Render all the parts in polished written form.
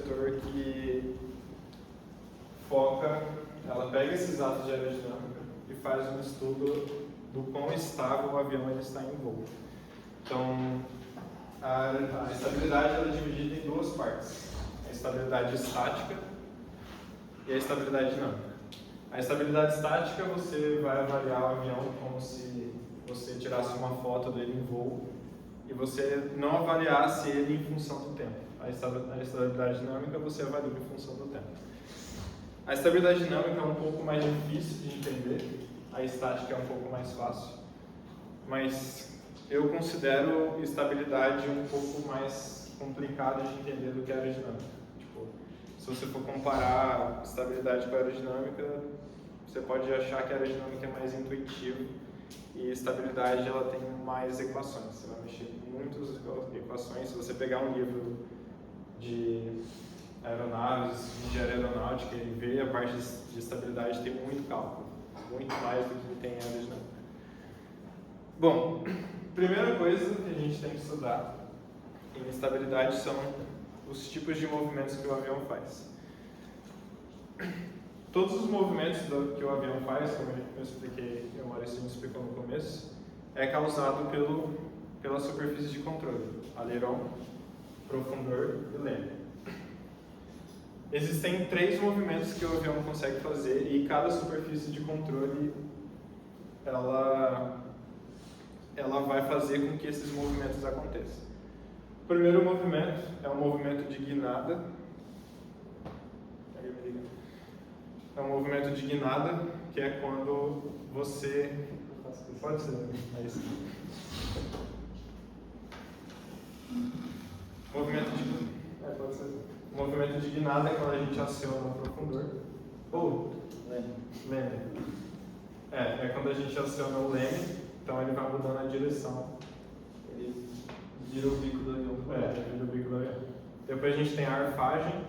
setor que foca, ela pega esses dados de aerodinâmica e faz um estudo do quão estável o avião ele está em voo. Então, a estabilidade ela é dividida em duas partes: a estabilidade estática e a estabilidade dinâmica. A estabilidade estática, você vai avaliar o avião como se você tirasse uma foto dele em voo e você não avaliasse ele em função do tempo. A estabilidade dinâmica você avalia em função do tempo. A estabilidade dinâmica é um pouco mais difícil de entender, a estática é um pouco mais fácil, mas eu considero estabilidade um pouco mais complicado de entender do que a aerodinâmica. Tipo, se você for comparar estabilidade com a aerodinâmica, você pode achar que a aerodinâmica é mais intuitiva e estabilidade ela tem mais equações. Você vai mexer com muitas equações. Se você pegar um livro de aeronaves, de aeronáutica e ver a parte de estabilidade, tem muito cálculo, muito mais do que tem aerodinâmica. Bom, primeira coisa que a gente tem que estudar em estabilidade são os tipos de movimentos que o avião faz. Todos os movimentos que o avião faz, como eu expliquei, o Maurício me explicou no começo, é causado pela superfície de controle, aileron, profundor e leme. Existem 3 movimentos que o avião consegue fazer e cada superfície de controle ela vai fazer com que esses movimentos aconteçam. O primeiro movimento é um movimento de guinada. É um movimento de guinada, que é quando você... Pode ser, é isso. Pode ser. O movimento de guinada é quando a gente aciona o profundor. Leme. É quando a gente aciona o leme, então ele vai mudando a direção. Ele vira o bico do avião. Vira o bico do avião. Depois a gente tem a arfagem,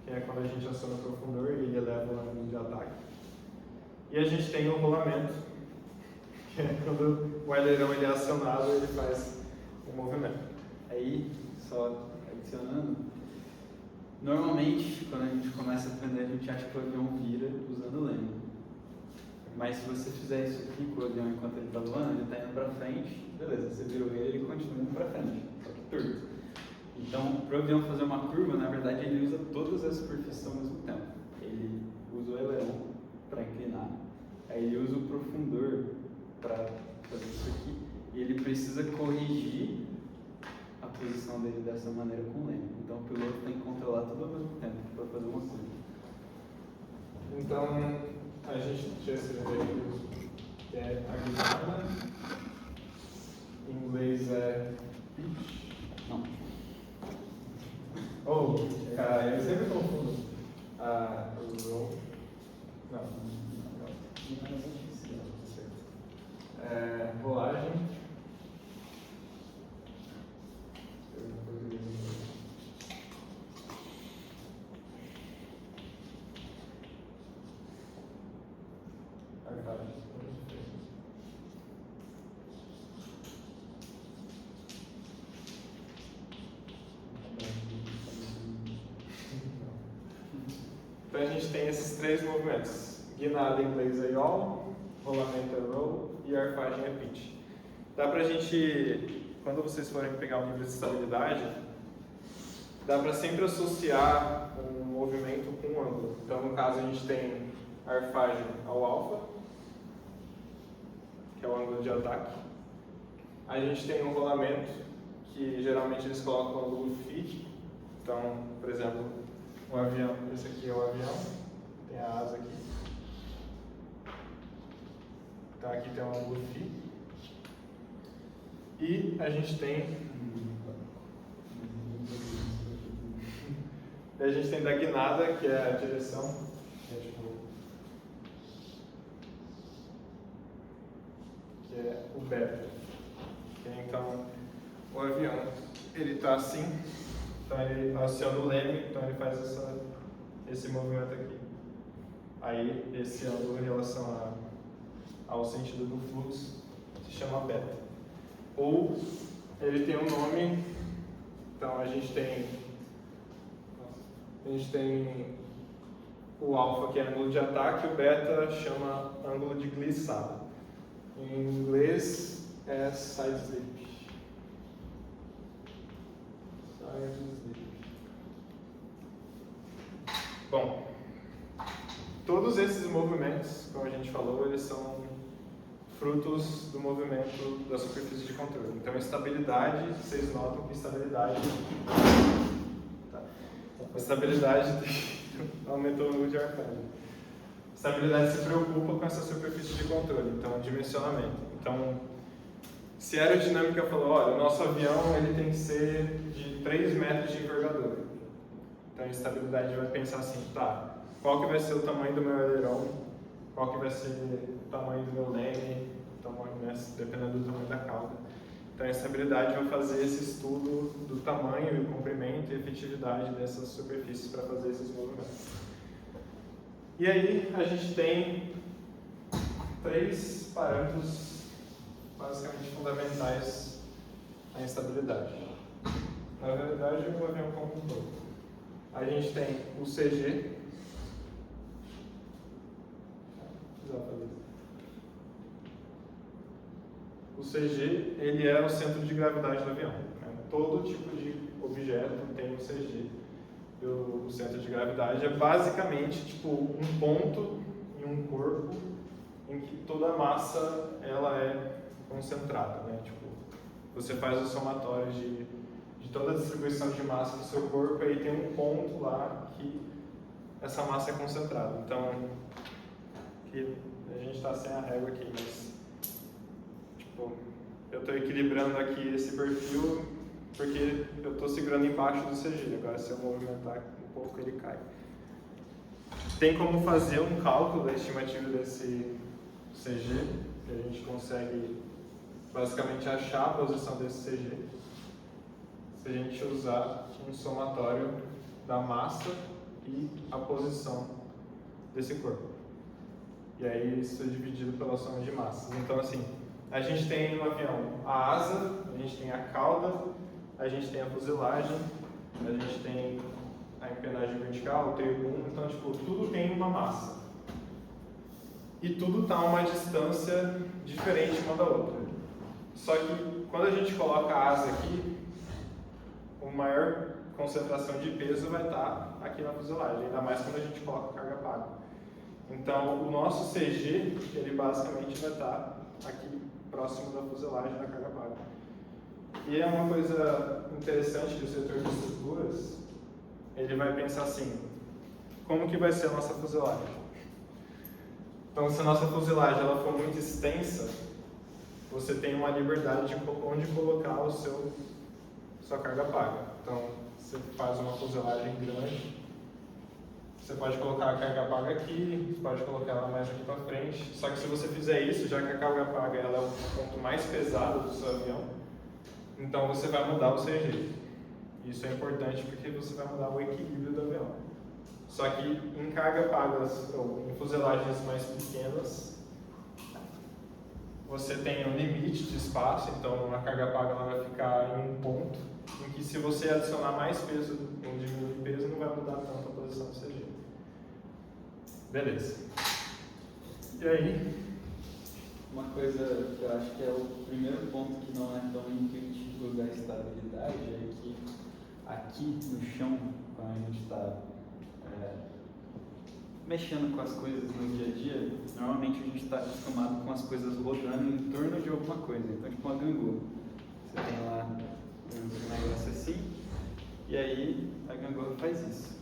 que é quando a gente aciona o profundor e ele eleva o ângulo de ataque. E a gente tem o rolamento, que é quando o aileron ele é acionado e ele faz o movimento. Aí, só adicionando, normalmente quando a gente começa a aprender a gente acha que o avião vira usando o leme. Mas se você fizer isso aqui com o avião enquanto ele está voando, ele está indo para frente, beleza, você virou ele continua indo para frente, só que torto. Então, para o avião fazer uma curva, na verdade ele usa todas as superfícies ao mesmo tempo. Ele usa o aileron para inclinar, aí ele usa o profundor para fazer isso aqui, e ele precisa corrigir a posição dele dessa maneira com o leme. Então o piloto tem que controlar tudo ao mesmo tempo para fazer uma curva. Então, a gente tinha escrevido aqui, que é a guinada, em inglês é pitch. Não. Cara, eu sempre confundo. Roll. Não. Rolagem. Então a gente tem esses 3 movimentos: guinada em inglês é yaw, rolamento é roll e arfagem é pitch. Dá pra gente, quando vocês forem pegar um livro de estabilidade, dá pra sempre associar um movimento com um ângulo. Então no caso a gente tem arfagem ao alfa, que é o ângulo de ataque. A gente tem um rolamento, que geralmente eles colocam o ângulo phi. Então, por exemplo, o avião, esse aqui é o avião, tem a asa aqui. Então aqui tem um ângulo phi. E a gente tem da guinada, que é a direção, que é o beta. Então, o avião, ele está assim, então ele aciona o leme, então ele faz esse movimento aqui. Aí, esse ângulo em relação ao sentido do fluxo se chama beta. Ou, ele tem um nome, então a gente tem A gente tem o alfa, que é ângulo de ataque, e o beta chama ângulo de glissada. Em inglês é side slip. Side slip. Bom, todos esses movimentos, como a gente falou, eles são frutos do movimento da superfície de controle. Então, estabilidade, vocês notam que estabilidade... Tá. A estabilidade aumentou o número de arcade. Estabilidade se preocupa com essa superfície de controle, então dimensionamento. Então, se a aerodinâmica falou, olha, o nosso avião ele tem que ser de 3 metros de envergadura. Então a estabilidade vai pensar assim, tá, qual que vai ser o tamanho do meu aileron, qual que vai ser o tamanho do meu leme, tamanho, né, dependendo do tamanho da cauda. Então a estabilidade vai fazer esse estudo do tamanho, e comprimento e efetividade dessas superfícies para fazer esses movimentos. E aí a gente tem 3 parâmetros basicamente fundamentais à estabilidade. Na verdade, o avião como um todo. A gente tem o CG. O CG, ele é o centro de gravidade do avião. Né? Todo tipo de objeto tem o CG. O centro de gravidade é basicamente tipo um ponto em um corpo em que toda a massa ela é concentrada, né? Tipo, você faz o somatório de toda a distribuição de massa do seu corpo e aí tem um ponto lá que essa massa é concentrada. Então, aqui, a gente está sem a régua aqui, mas tipo, eu estou equilibrando aqui esse perfil porque eu estou segurando embaixo do CG. Agora, se eu movimentar um pouco, ele cai. Tem como fazer um cálculo da estimativa desse CG, que a gente consegue basicamente achar a posição desse CG se a gente usar um somatório da massa e a posição desse corpo. E aí isso é dividido pela soma de massas. Então, assim, a gente tem no avião a asa, a gente tem a cauda, a gente tem a fuselagem, a gente tem a empennagem vertical, o tribuna, então, tipo, tudo tem uma massa. E tudo está a uma distância diferente uma da outra. Só que, quando a gente coloca a asa aqui, a maior concentração de peso vai estar aqui na fuselagem, ainda mais quando a gente coloca carga paga. Então, o nosso CG, ele basicamente vai estar aqui próximo da fuselagem da carga paga. E é uma coisa interessante que o setor de estruturas, ele vai pensar assim, como que vai ser a nossa fuselagem? Então, se a nossa fuselagem ela for muito extensa, você tem uma liberdade de onde colocar sua carga paga. Então, você faz uma fuselagem grande, você pode colocar a carga paga aqui, pode colocar ela mais aqui para frente. Só que se você fizer isso, já que a carga paga ela é o ponto mais pesado do seu avião, então você vai mudar o CG. Isso é importante porque você vai mudar o equilíbrio do avião. Só que em carga pagas ou em fuselagens mais pequenas, você tem um limite de espaço, então a carga paga ela vai ficar em um ponto em que se você adicionar mais peso ou diminuir peso, não vai mudar tanto a posição do CG. Beleza. E aí? Uma coisa que eu acho que é o primeiro ponto que não é tão intuitivo da estabilidade é que aqui no chão, quando a gente está mexendo com as coisas no dia a dia, normalmente a gente está acostumado com as coisas rodando em torno de alguma coisa. Então, tipo uma gangorra. Você tem lá um negócio assim, e aí a gangorra faz isso.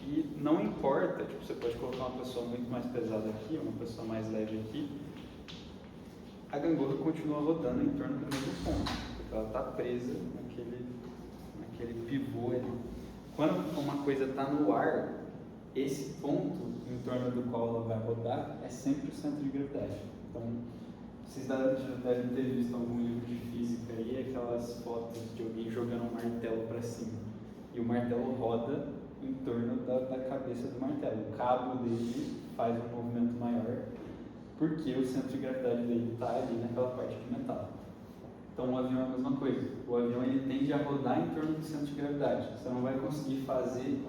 E não importa, tipo, você pode colocar uma pessoa muito mais pesada aqui, uma pessoa mais leve aqui, a gangorra continua rodando em torno do mesmo ponto, porque ela está presa naquele pivô ali. Quando uma coisa está no ar, esse ponto em torno do qual ela vai rodar é sempre o centro de gravidade. Então, vocês já devem ter visto algum livro de física aí, aquelas fotos de alguém jogando um martelo para cima. E o martelo roda em torno da cabeça do martelo. O cabo dele faz um movimento maior, porque o centro de gravidade dele está ali naquela parte de metal. Então o avião é a mesma coisa. O avião ele tende a rodar em torno do centro de gravidade. Você não vai conseguir fazer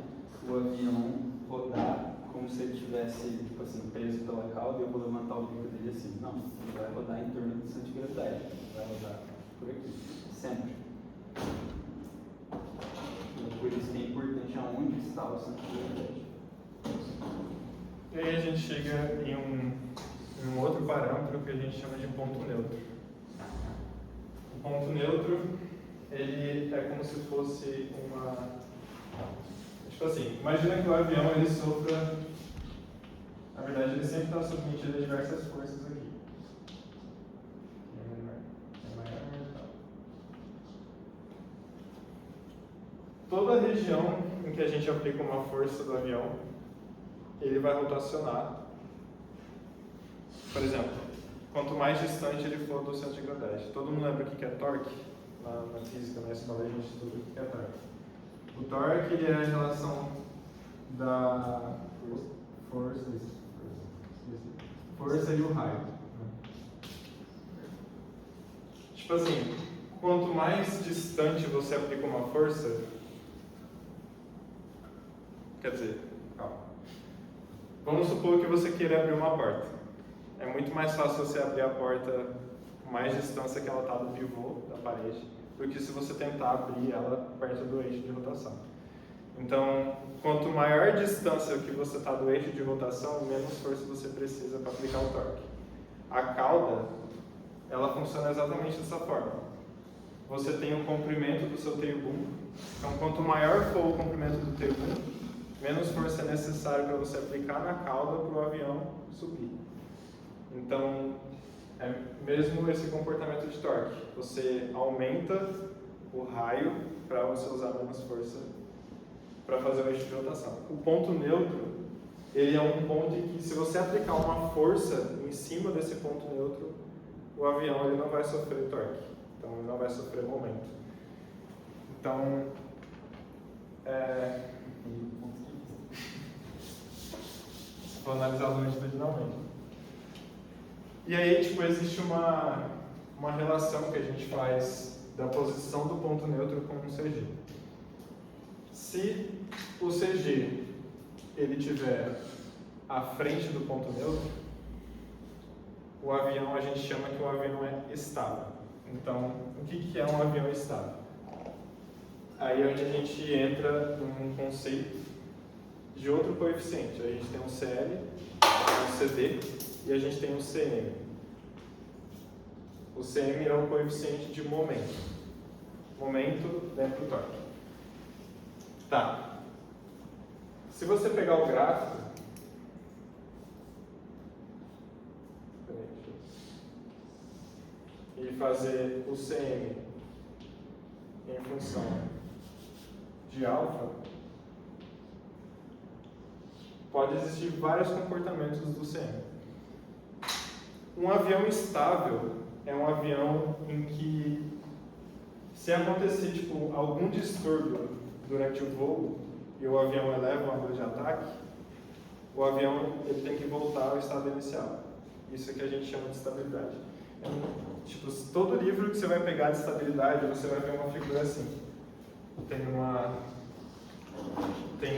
o avião rodar como se ele estivesse, tipo assim, preso pela cauda e eu vou levantar o bico dele assim. Não, ele vai rodar em torno do centro de gravidade. Vai rodar por aqui, sempre. E por isso que é importante aonde está o centro de gravidade. E aí a gente chega em um outro parâmetro que a gente chama de ponto neutro. O ponto neutro, ele é como se fosse uma... Tipo assim, imagina que o avião ele sofra... Na verdade, ele sempre está submetido a diversas forças aqui. É maior, tal. Toda região em que a gente aplica uma força do avião, ele vai rotacionar. Por exemplo, quanto mais distante ele for do centro de gravidade. Todo mundo lembra o que é torque? Na física, na escola, a gente estuda o que é torque. O torque ele é a relação da força e o raio. Tipo assim, quanto mais distante você aplica uma força, quer dizer, calma. Vamos supor que você queira abrir uma porta. É muito mais fácil você abrir a porta com mais distância que ela está do pivô da parede, do que se você tentar abrir ela perto do eixo de rotação. Então, quanto maior a distância que você está do eixo de rotação, menos força você precisa para aplicar o torque. A cauda, ela funciona exatamente dessa forma. Você tem o comprimento do seu tail boom. Então, quanto maior for o comprimento do tail boom, menos força é necessária para você aplicar na cauda para o avião subir. Então, é mesmo esse comportamento de torque. Você aumenta o raio para você usar menos força para fazer o eixo de rotação. O ponto neutro, ele é um ponto em que se você aplicar uma força em cima desse ponto neutro, o avião ele não vai sofrer torque. Então, ele não vai sofrer momento. Então, se for analisar longitudinalmente. E aí, tipo, existe uma relação que a gente faz da posição do ponto neutro com o CG. Se o CG ele tiver à frente do ponto neutro, o avião, a gente chama que o avião é estável. Então, o que é um avião estável? Aí é onde a gente entra num conceito de outro coeficiente. A gente tem um CL, um CD e a gente tem um CM. O CM é o coeficiente de momento. Momento dentro do torque. Tá. Se você pegar o gráfico, e fazer o CM em função de alfa, pode existir vários comportamentos do CM. Um avião estável é um avião em que, se acontecer tipo, algum distúrbio durante o voo e o avião eleva o ângulo de ataque, o avião ele tem que voltar ao estado inicial. Isso é que a gente chama de estabilidade. Tipo, todo livro que você vai pegar de estabilidade, você vai ver uma figura assim. Tem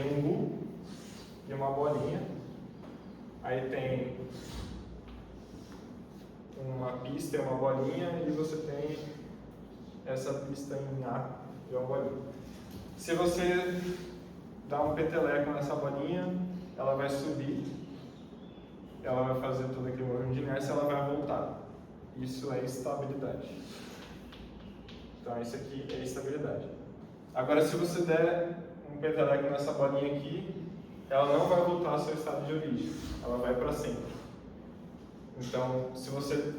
um U e uma bolinha. Aí tem uma pista e uma bolinha, e você tem essa pista em A e uma bolinha. Se você dá um peteleco nessa bolinha, ela vai subir, ela vai fazer todo aquele movimento de inércia, ela vai voltar. Isso é estabilidade. Então, isso aqui é estabilidade. Agora, se você der um peteleco nessa bolinha aqui, ela não vai voltar ao seu estado de origem, ela vai para sempre. Então, se você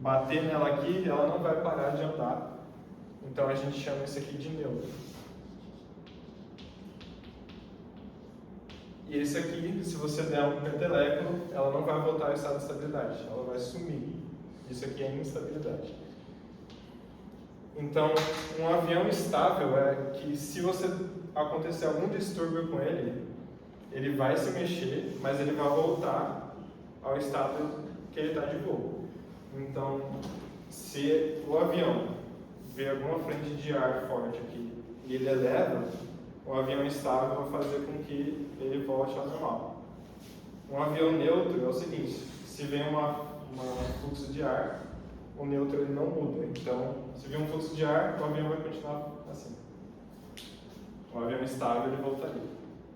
bater nela aqui, ela não vai parar de andar. Então, a gente chama isso aqui de neutro. E esse aqui, se você der um peteleco, ela não vai voltar ao estado de estabilidade, ela vai sumir. Isso aqui é instabilidade. Então, um avião estável é que, se você acontecer algum distúrbio com ele, ele vai se mexer, mas ele vai voltar ao estado que ele está de voo. Então, se o avião vê alguma frente de ar forte aqui e ele eleva, O avião instável vai fazer com que ele volte ao normal. Um avião neutro é o seguinte: se vem um fluxo de ar, o neutro ele não muda. Então, se vem um fluxo de ar, o avião vai continuar assim. O avião estável ele voltaria.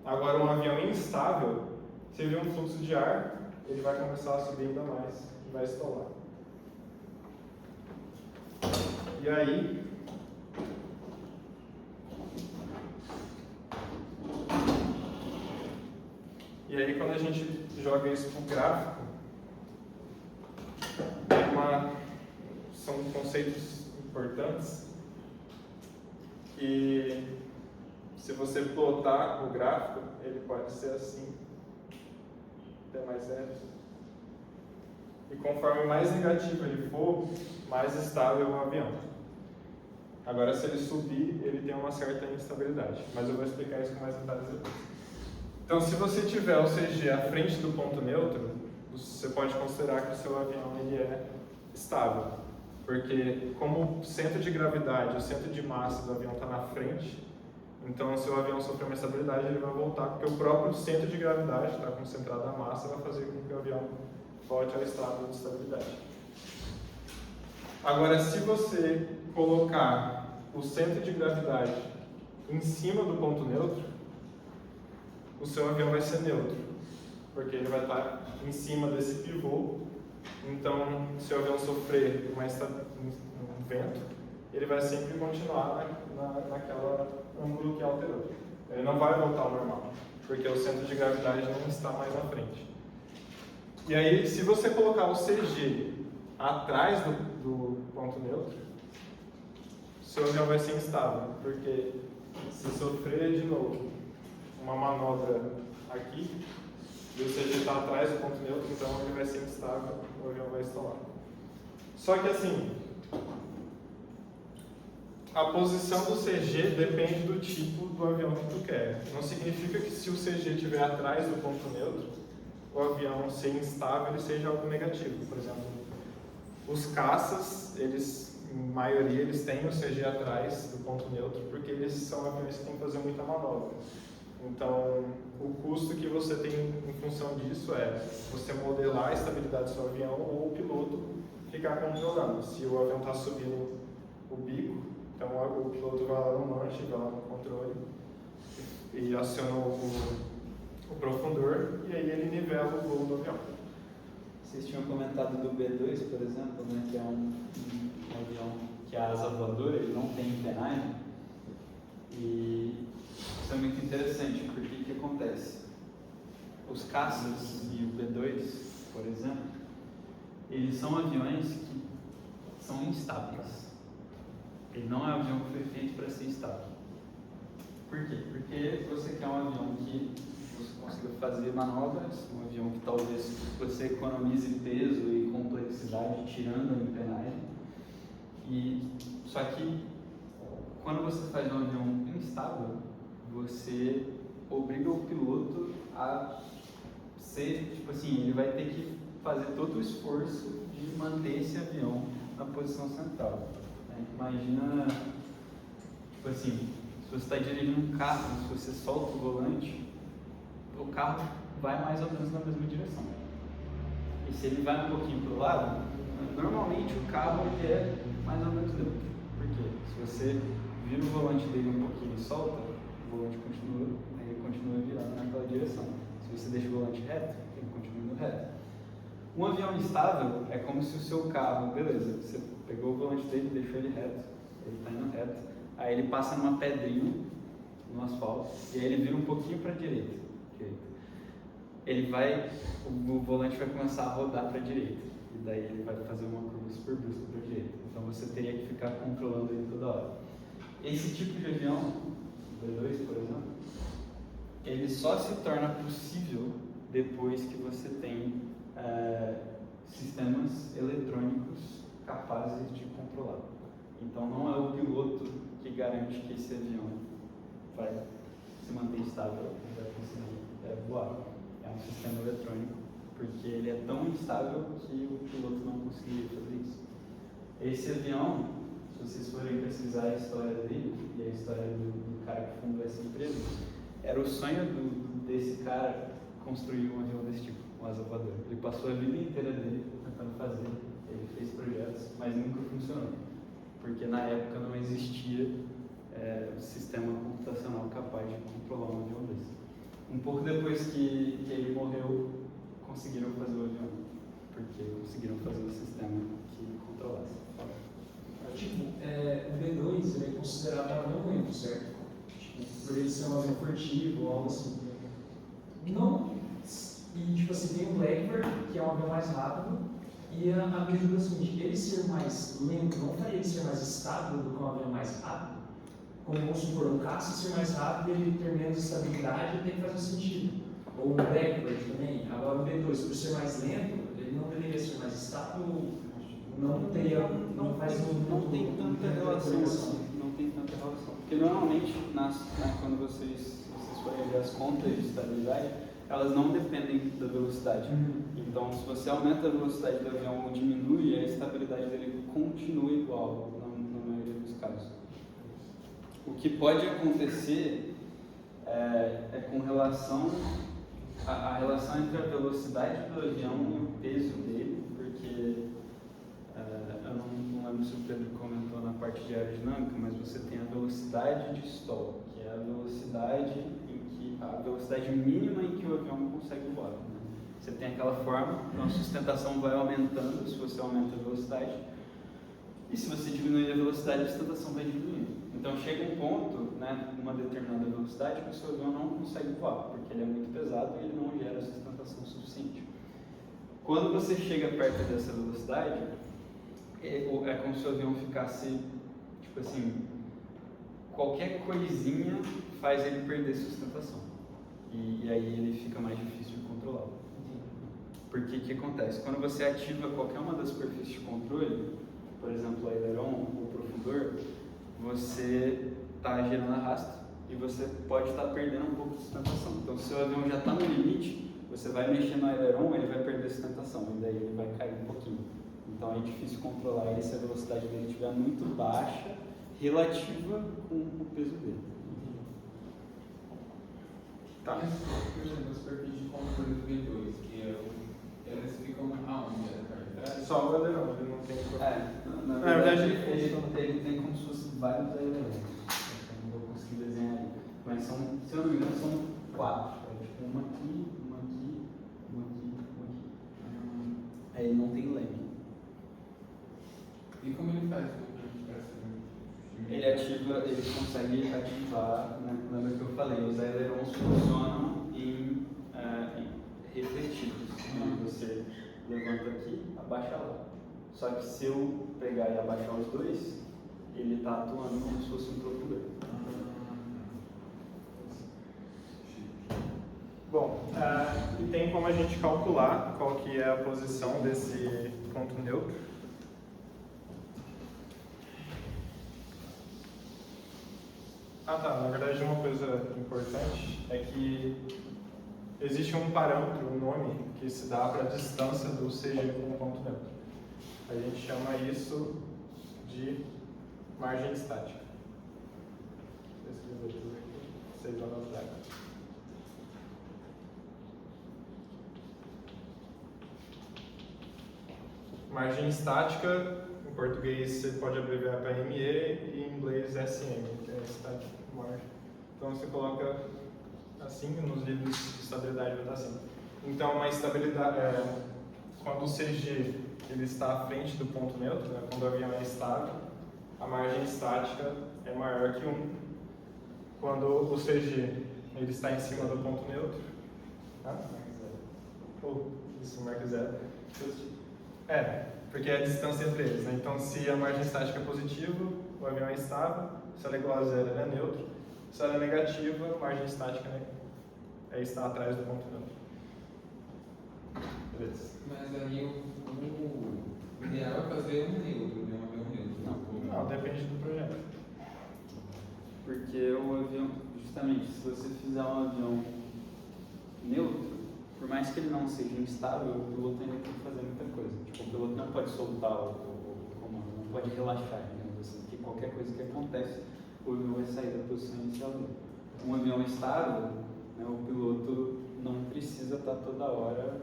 Agora, um avião instável, se vir um fluxo de ar, ele vai começar a subir ainda mais e vai estolar. E aí, quando a gente joga isso para o gráfico, são conceitos importantes que, se você plotar o gráfico, ele pode ser assim, até mais zero. E conforme mais negativo ele for, mais estável é o avião. Agora, se ele subir, ele tem uma certa instabilidade, mas eu vou explicar isso com mais detalhes depois. Então, se você tiver o CG à frente do ponto neutro, você pode considerar que o seu avião ele é estável, porque como o centro de gravidade, o centro de massa do avião está na frente, então se o avião sofrer uma instabilidade, ele vai voltar, porque o próprio centro de gravidade está concentrado na massa, vai fazer com que o avião volte ao estado de estabilidade. Agora, se você colocar o centro de gravidade em cima do ponto neutro, o seu avião vai ser neutro, porque ele vai estar em cima desse pivô. Então, se o avião sofrer um vento, ele vai sempre continuar naquela ângulo que alterou. Ele não vai voltar ao normal, porque o centro de gravidade não está mais na frente. E aí, se você colocar o CG atrás do ponto neutro, seu avião vai ser instável, porque se sofrer de novo uma manobra aqui, e o CG está atrás do ponto neutro, então ele vai ser instável, o avião vai estolar. Só que assim, a posição do CG depende do tipo do avião que tu quer. Não significa que se o CG estiver atrás do ponto neutro, o avião ser instável ele seja algo negativo. Por exemplo, os caças, em maioria, eles têm o CG atrás do ponto neutro, porque eles são aviões que têm que fazer muita manobra. Então, o custo que você tem em função disso é você modelar a estabilidade do seu avião ou o piloto ficar controlando. Se o avião está subindo o bico, então o piloto vai lá no manche, vai lá no controle e aciona o profundor, e aí ele nivela o voo do avião. Vocês tinham comentado do B2, por exemplo, né, que é um avião que a asa voadora, ele não tem empenagem. E isso é muito interessante, porque o que acontece? Os caças e o B2, por exemplo, eles são aviões que são instáveis. Ele não é um avião que foi feito para ser estável. Por quê? Porque você quer um avião que você consiga fazer manobras, um avião que talvez você economize peso e complexidade tirando a empenagem. Só que quando você faz um avião instável, você obriga o piloto a ser, tipo assim, ele vai ter que fazer todo o esforço de manter esse avião na posição central. Né? Imagina, tipo assim, se você está dirigindo um carro, se você solta o volante, o carro vai mais ou menos na mesma direção. E se ele vai um pouquinho para o lado, normalmente o carro ele é mais ou menos neutro. Por quê? Se você vira o volante dele um pouquinho e solta, o volante continua virando naquela direção. Se você deixa o volante reto, ele continua indo reto. Um avião instável é como se o seu carro, beleza, você pegou o volante dele, deixou ele reto, ele está indo reto, aí ele passa numa pedrinha no asfalto, e aí ele vira um pouquinho para a direita. O volante vai começar a rodar para a direita, e daí ele vai fazer uma curva super brusca para a direita. Então você teria que ficar controlando ele toda hora. Esse tipo de avião, o B2, por exemplo, ele só se torna possível depois que você tem sistemas eletrônicos capazes de controlar. Então não é o piloto que garante que esse avião vai se manter estável e vai conseguir voar. É um sistema eletrônico, porque ele é tão instável que o piloto não conseguiria fazer isso. Esse avião, se vocês forem pesquisar a história dele e a história do cara que fundou essa empresa, era o sonho desse cara construir um avião desse tipo, um asa voadora. Ele passou a vida inteira dele tentando fazer, ele fez projetos, mas nunca funcionou, porque na época não existia sistema computacional capaz de controlar um avião desse. Um pouco depois que ele morreu, conseguiram fazer o avião, porque conseguiram fazer o sistema que controlasse. Tipo, o B2 ele é considerado um avião lento, certo? Tipo, por ele ser um avião furtivo ou algo assim. Não. E tipo assim, tem o Blackbird, que é um avião mais rápido, e a medida é a seguinte: ele ser mais lento não faria ele ser mais estável do que um avião mais rápido? Como vamos supor, um caça ser mais rápido, ele ter menos estabilidade, tem que fazer sentido. Ou um Blackbird também. Agora o B2, por ser mais lento, ele não deveria ser mais estável. Não tem tanta relação assim. Não tem tanta relação. Porque normalmente, quando vocês forem ver as contas de estabilidade, elas não dependem da velocidade. Então, se você aumenta a velocidade do avião ou diminui, a estabilidade dele continua igual, na maioria dos casos. O que pode acontecer é com relação a relação entre a velocidade do avião e o peso dele, porque eu não lembro se o Pedro comentou na parte de aerodinâmica, mas você tem a velocidade de stall, que é a velocidade mínima em que o avião consegue voar. Né? Você tem aquela forma, então a sustentação vai aumentando se você aumenta a velocidade, e se você diminuir a velocidade, a sustentação vai diminuindo. Então chega um ponto, né, uma determinada velocidade, que o seu avião não consegue voar, porque ele é muito pesado e ele não gera sustentação suficiente. Quando você chega perto dessa velocidade, é como se o avião ficasse, tipo assim, qualquer coisinha faz ele perder sustentação. E aí ele fica mais difícil de controlar. Porque o que acontece? Quando você ativa qualquer uma das superfícies de controle, por exemplo, o aileron ou o profundor, você está gerando arrasto e você pode estar perdendo um pouco de sustentação. Então, se o seu avião já está no limite, você vai mexer no aileron, ele vai perder sustentação e daí ele vai cair um pouquinho. Então, é difícil controlar ele se a velocidade dele estiver muito baixa, relativa com o peso dele. Tá. Por exemplo, a superfície de controle do B2, elas ficam aonde? Atrás? Só o aileron, ele não tem... Na verdade, ele tem como se fosse vários ailerons. Eu não vou conseguir desenhar ali. Mas se eu não me engano, são 4. Tipo, uma aqui, uma aqui, uma aqui, uma aqui. Aí ele não tem leme. E como ele faz? Ele consegue ativar, né, lembra que eu falei, os ailerons funcionam em refletidos. Você levanta aqui, abaixa lá. Só que se eu pegar e abaixar os dois, ele está atuando como se fosse um profundor. Bom, e tem como a gente calcular qual que é a posição desse ponto neutro. Na verdade uma coisa importante é que existe um parâmetro, um nome, que se dá para a distância do CG com o ponto neutro. A gente chama isso de margem estática. Vocês vão anotar. Margem estática, em português você pode abreviar para ME e em inglês SM, que é static margin. Então você coloca assim, nos livros de estabilidade vai estar assim. Então uma estabilidade, quando o CG ele está à frente do ponto neutro, né, quando o avião é estável, a margem estática é maior que 1. Quando o CG ele está em cima do ponto neutro, isso marca zero. Porque é a distância entre eles, né? Então, se a margem estática é positiva, o avião é estável. Se ela é igual a zero, ele é neutro. Se ela é negativa, a margem estática está atrás do ponto neutro. Beleza. Mas aí o ideal é fazer um neutro, né? Um avião neutro. Não, depende do projeto. Porque o avião, justamente, se você fizer um avião neutro, por mais que ele não seja instável, o piloto ainda tem que fazer muita coisa. Tipo, o piloto não pode soltar o comando, não pode relaxar, digamos assim, porque qualquer coisa que acontece, o avião vai sair da posição inicial dele. Um avião estável, né, o piloto não precisa estar toda hora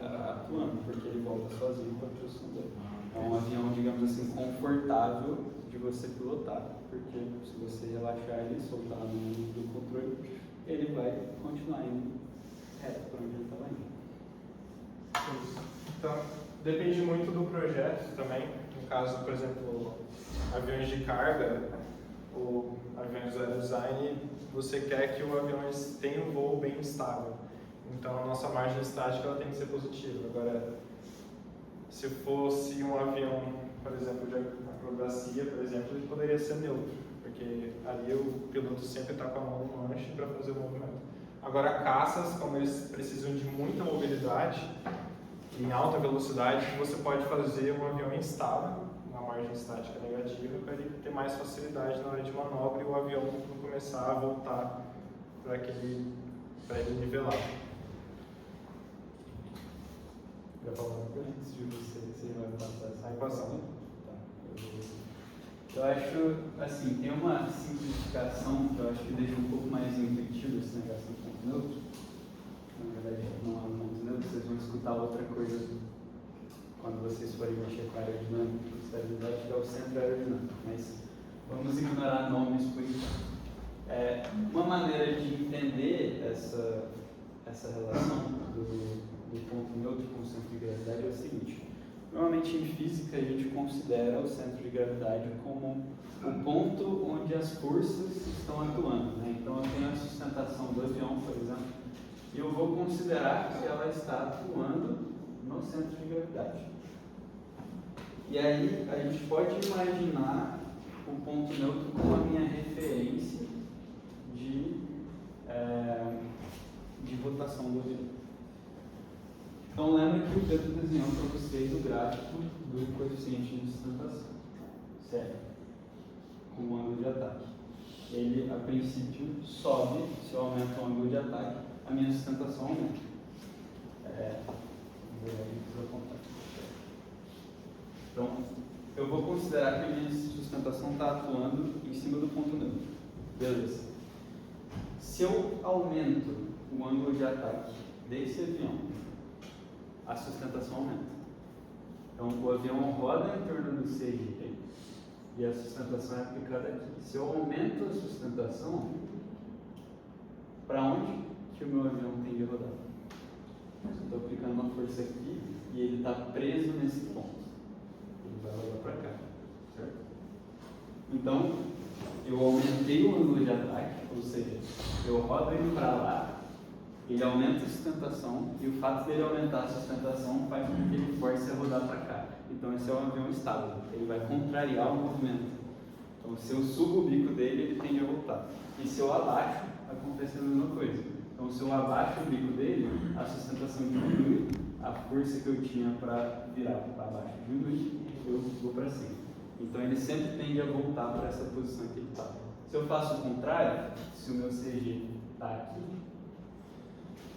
atuando, porque ele volta sozinho para a posição dele. É um avião, digamos assim, confortável de você pilotar, porque se você relaxar ele e soltar do controle, ele vai continuar indo reto para onde ele estava indo. Então, depende muito do projeto também. No caso, por exemplo, aviões de carga ou aviões do aerodesign, você quer que o avião tenha um voo bem estável. Então, a nossa margem estática ela tem que ser positiva. Agora, se fosse um avião, por exemplo, de acrobacia, por exemplo, ele poderia ser neutro, porque ali o piloto sempre está com a mão no manche para fazer o movimento. Agora, caças, como eles precisam de muita mobilidade, em alta velocidade, você pode fazer um avião instável, uma margem estática negativa, para ele ter mais facilidade na hora de manobra e o avião não começar a voltar para ele nivelar. Já falando antes de você vai passar essa equação. Eu acho, assim, tem uma simplificação que eu acho que deixa um pouco mais intuitivo esse negócio de ponto neutro. Na verdade, não é um ponto neutro, vocês vão escutar outra coisa quando vocês forem mexer com a aerodinâmica e estabilidade, que é o centro aerodinâmico. Mas vamos ignorar nomes por enquanto. Uma maneira de entender essa relação do ponto neutro com o centro de gravidade é o seguinte. Normalmente em física a gente considera o centro de gravidade como o ponto onde as forças estão atuando, né? Então eu tenho a sustentação do avião, por exemplo, e eu vou considerar que ela está atuando no centro de gravidade. E aí a gente pode imaginar o ponto neutro como a minha referência de rotação do avião. Então lembra que o Pedro desenhou para vocês o gráfico do coeficiente de sustentação, certo? Com o ângulo de ataque. Ele, a princípio, sobe, se eu aumento o ângulo de ataque, a minha sustentação aumenta. Então, eu vou considerar que a minha sustentação está atuando em cima do ponto neutro. Beleza. Se eu aumento o ângulo de ataque desse avião, a sustentação aumenta. Então, o avião roda em torno do CG e a sustentação é aplicada aqui. Se eu aumento a sustentação, para onde que o meu avião tem de rodar? Eu estou aplicando uma força aqui e ele está preso nesse ponto. Ele vai rodar para cá, certo? Então, eu aumentei o ângulo de ataque, ou seja, eu rodo ele para lá, ele aumenta a sustentação e o fato dele aumentar a sustentação faz com que ele force a rodar para cá. Então esse é um avião estável, ele vai contrariar o movimento. Então se eu subo o bico dele, ele tende a voltar. E se eu abaixo, acontece a mesma coisa. Então se eu abaixo o bico dele, a sustentação diminui, a força que eu tinha para virar para baixo diminui, eu vou para cima. Então ele sempre tende a voltar para essa posição que ele está. Se eu faço o contrário, se o meu CG está aqui,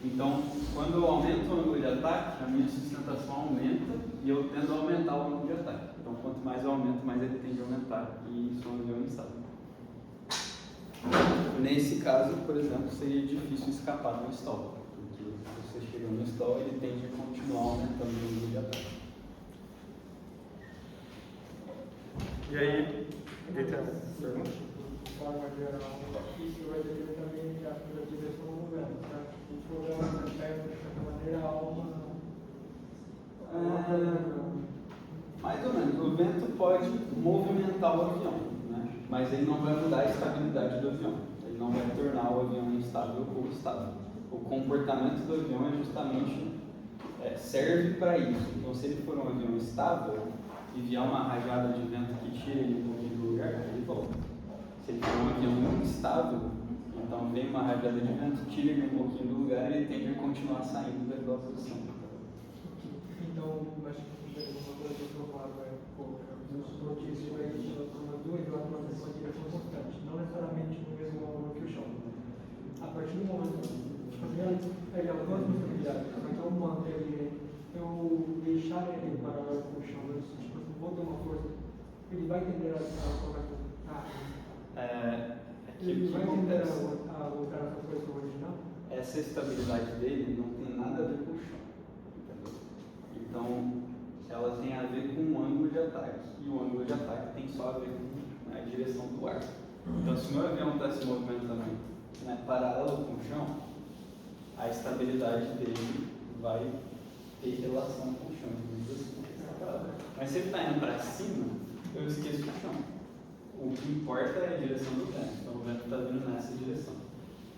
então, quando eu aumento o ângulo de ataque, a minha sustentação aumenta e eu tendo a aumentar o ângulo de ataque. Então, quanto mais eu aumento, mais ele tende a aumentar e isso é um avião instável. Nesse caso, por exemplo, seria difícil escapar do stall, porque você chega no stall, ele tende a continuar aumentando o ângulo de ataque. E aí, alguém tem uma pergunta? De forma geral, isso vai depender também da direção do governo, certo? Se o governo percebe de certa maneira alma. Mais ou menos, o vento pode movimentar o avião, né? Mas ele não vai mudar a estabilidade do avião, ele não vai tornar o avião instável ou estável. O comportamento do avião é justamente serve para isso. Então, se ele for um avião estável e vier uma rajada de vento que tira ele um pouquinho do lugar, ele volta. Se ele for um avião instável, então vem uma rajada de vento, tira ele um pouquinho do lugar e ele tende a continuar saindo daquela posição. Então, acho que uma coisa que eu falo nos notícias vai existir uma duas e uma direção constante, não necessariamente no mesmo ângulo que o chão. A partir do momento que ele alcança uma estabilidade, então manter ele, eu deixar ele paralelo com o chão, tipo, vou ter uma força, ele vai tender a começar. que Ele o que vai tentar acontece? voltar a essa coisa original? Essa estabilidade dele não tem nada a ver com o chão, entendeu? Então, ela tem a ver com o ângulo de ataque, e o ângulo de ataque tem só a ver com a direção do ar. Então, se o meu avião está se movimentando, né, paralelo com o chão, a estabilidade dele vai ter relação com o chão. Mas se ele está indo para cima, eu esqueço o chão. O que importa é a direção do vento. Então o vento está vindo nessa direção.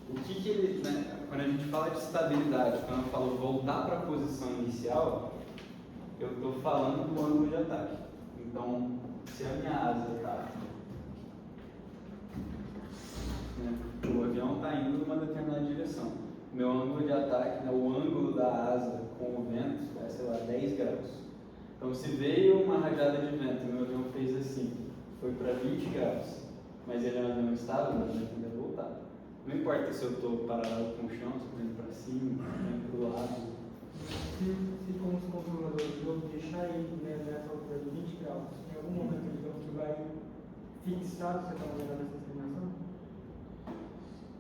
O que ele, né, quando a gente fala de estabilidade, quando eu falo voltar para a posição inicial, eu estou falando do ângulo de ataque. Então, se a minha asa está, né, o avião está indo numa determinada direção. Meu ângulo de ataque, né, o ângulo da asa com o vento é, sei lá, 10 graus. Então, se veio uma rajada de vento e meu avião fez assim, foi para 20 graus, mas ele é um avião estável, meu avião vai voltar. Não importa se eu estou paralelo com o chão, se eu estou indo para cima, se eu estou indo para o lado. Se como os controladores do jogo deixar ele, né, nessa altura de 20 graus, em algum momento ele que vai fixar você está fazendo essa inclinação?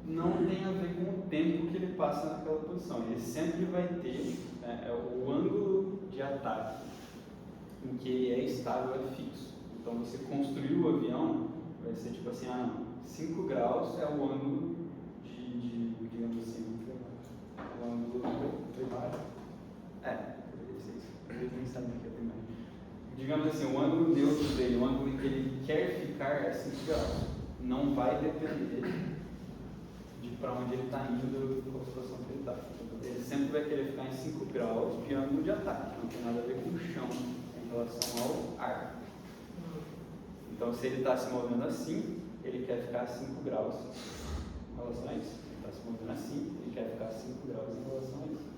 Não tem a ver com o tempo que ele passa naquela posição. Ele sempre vai ter, né, o ângulo de ataque em que ele é estável, é fixo. Então você construir o avião vai ser tipo assim, 5 graus é o ângulo de digamos assim, o ângulo primário. Eles nem sabem o que é primário. Digamos assim, o ângulo neutro dele, o ângulo em que ele quer ficar é 5 graus. Não vai depender de para onde ele está indo, qual a situação que ele está. Ele sempre vai querer ficar em 5 graus de ângulo de ataque, não tem nada a ver com o chão em relação ao ar. Então, se ele está se movendo assim, ele quer ficar a 5 graus em relação a isso. Ele está se movendo assim, ele quer ficar a 5 graus em relação a isso.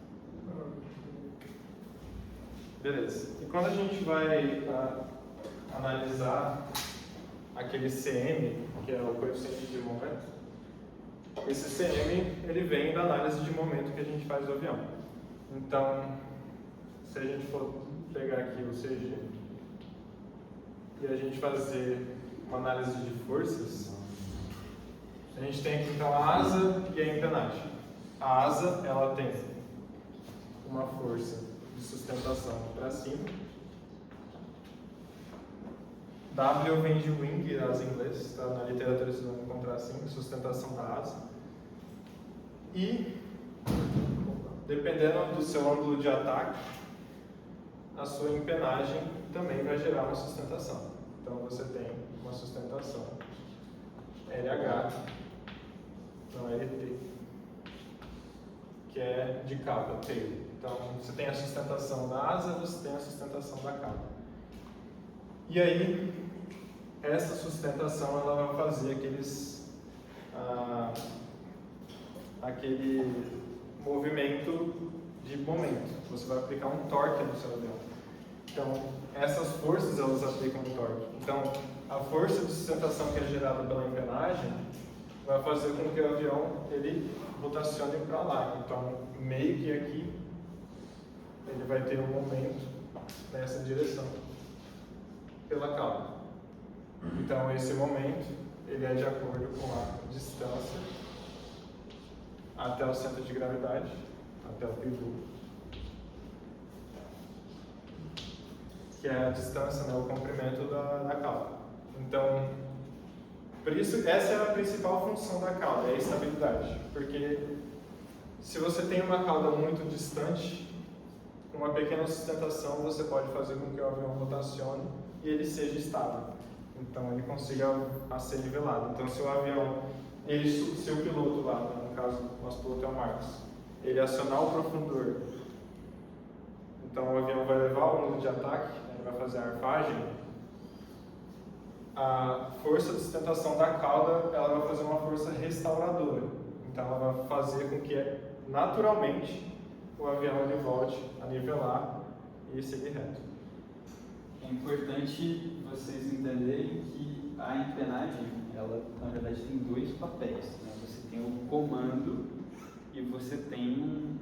Beleza. E quando a gente vai analisar aquele CM, que é o coeficiente de momento, esse CM ele vem da análise de momento que a gente faz do avião. Então, se a gente for pegar aqui o CG e a gente fazer uma análise de forças, a gente tem aqui então a asa e a empenagem. A asa ela tem uma força de sustentação para cima. W vem de wing, asa em inglês, tá? Na literatura vocês vão encontrar assim, sustentação da asa. E, dependendo do seu ângulo de ataque, a sua empenagem também vai gerar uma sustentação. Então você tem uma sustentação LH, não LT, que é de cauda, tail. Então você tem a sustentação da asa, você tem a sustentação da cauda. E aí, essa sustentação ela vai fazer aquele movimento de momento. Você vai aplicar um torque no seu avião. Então, essas forças elas aplicam um torque. Então, a força de sustentação que é gerada pela empenagem vai fazer com que o avião ele rotacione para lá. Então, meio que aqui ele vai ter um momento nessa direção pela cauda. Então, esse momento ele é de acordo com a distância até o centro de gravidade, até o pivô, que é a distância, né, o comprimento da cauda. Então, por isso, essa é a principal função da cauda, é a estabilidade. Porque se você tem uma cauda muito distante, com uma pequena sustentação, você pode fazer com que o avião rotacione e ele seja estável. Então, ele consiga ser nivelado. Então, se o avião, se o piloto lá, no caso, o nosso piloto é o Marcos, ele acionar o profundor, então o avião vai levar o ângulo de ataque, ele vai fazer a arfagem, a força de sustentação da cauda, ela vai fazer uma força restauradora. Então, ela vai fazer com que, naturalmente, o avião ele volte a nivelar e seguir reto. É importante vocês entenderem que a empenagem, ela na verdade tem dois papéis, né? Você tem o comando e você tem